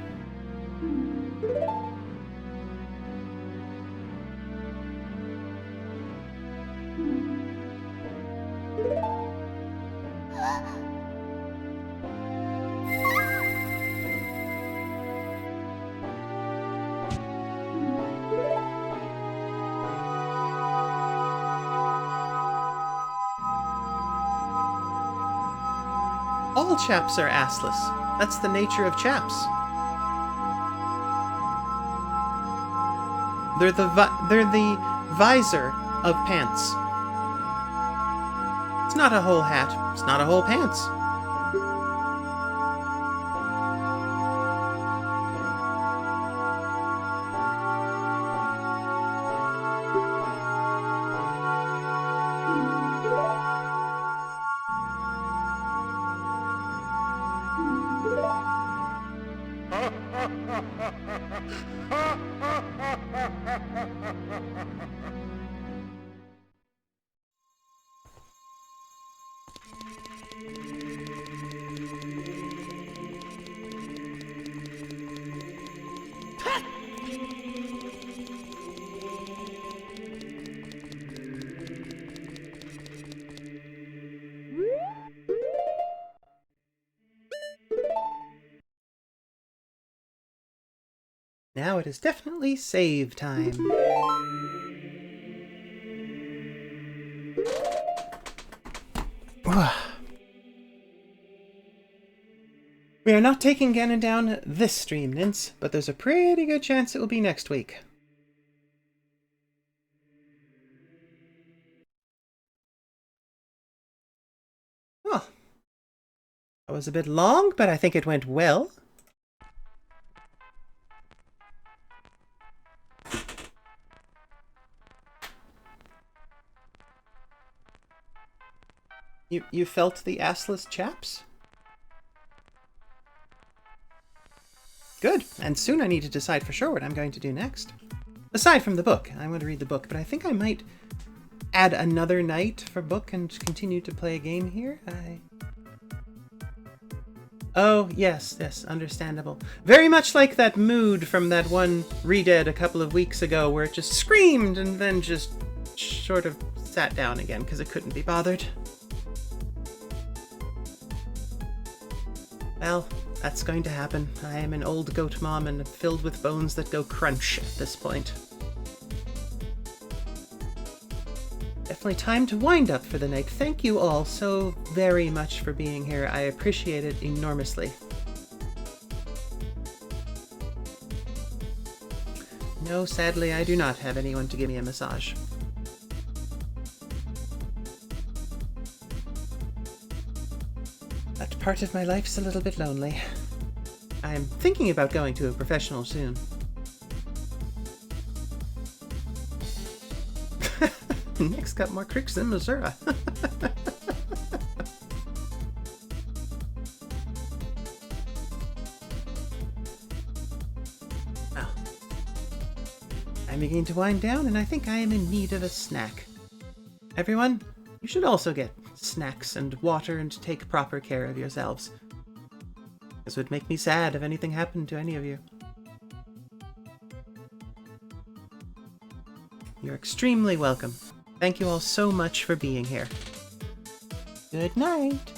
S1: All chaps are assless. That's the nature of chaps. They're the visor of pants. It's not a whole hat. It's not a whole pants. Now it is definitely save time. We are not taking Ganon down this stream, Nins, but there's a pretty good chance it will be next week. Well, that was a bit long, but I think it went well. You felt the assless chaps? Good, and soon I need to decide for sure what I'm going to do next. Aside from the book, I'm going to read the book, but I think I might add another night for book and continue to play a game here. Oh, yes, understandable. Very much like that mood from that one Redead a couple of weeks ago where it just screamed and then just sort of sat down again because it couldn't be bothered. Well, that's going to happen. I am an old goat mom and filled with bones that go crunch at this point. Definitely time to wind up for the night. Thank you all so very much for being here. I appreciate it enormously. No, sadly, I do not have anyone to give me a massage. That part of my life's a little bit lonely. I'm thinking about going to a professional soon. Nick's got more cricks than Missouri. Well, I'm beginning to wind down, and I think I am in need of a snack. Everyone, you should also get snacks and water and take proper care of yourselves. This would make me sad if anything happened to any of you. You're extremely welcome. Thank you all so much for being here. Good night.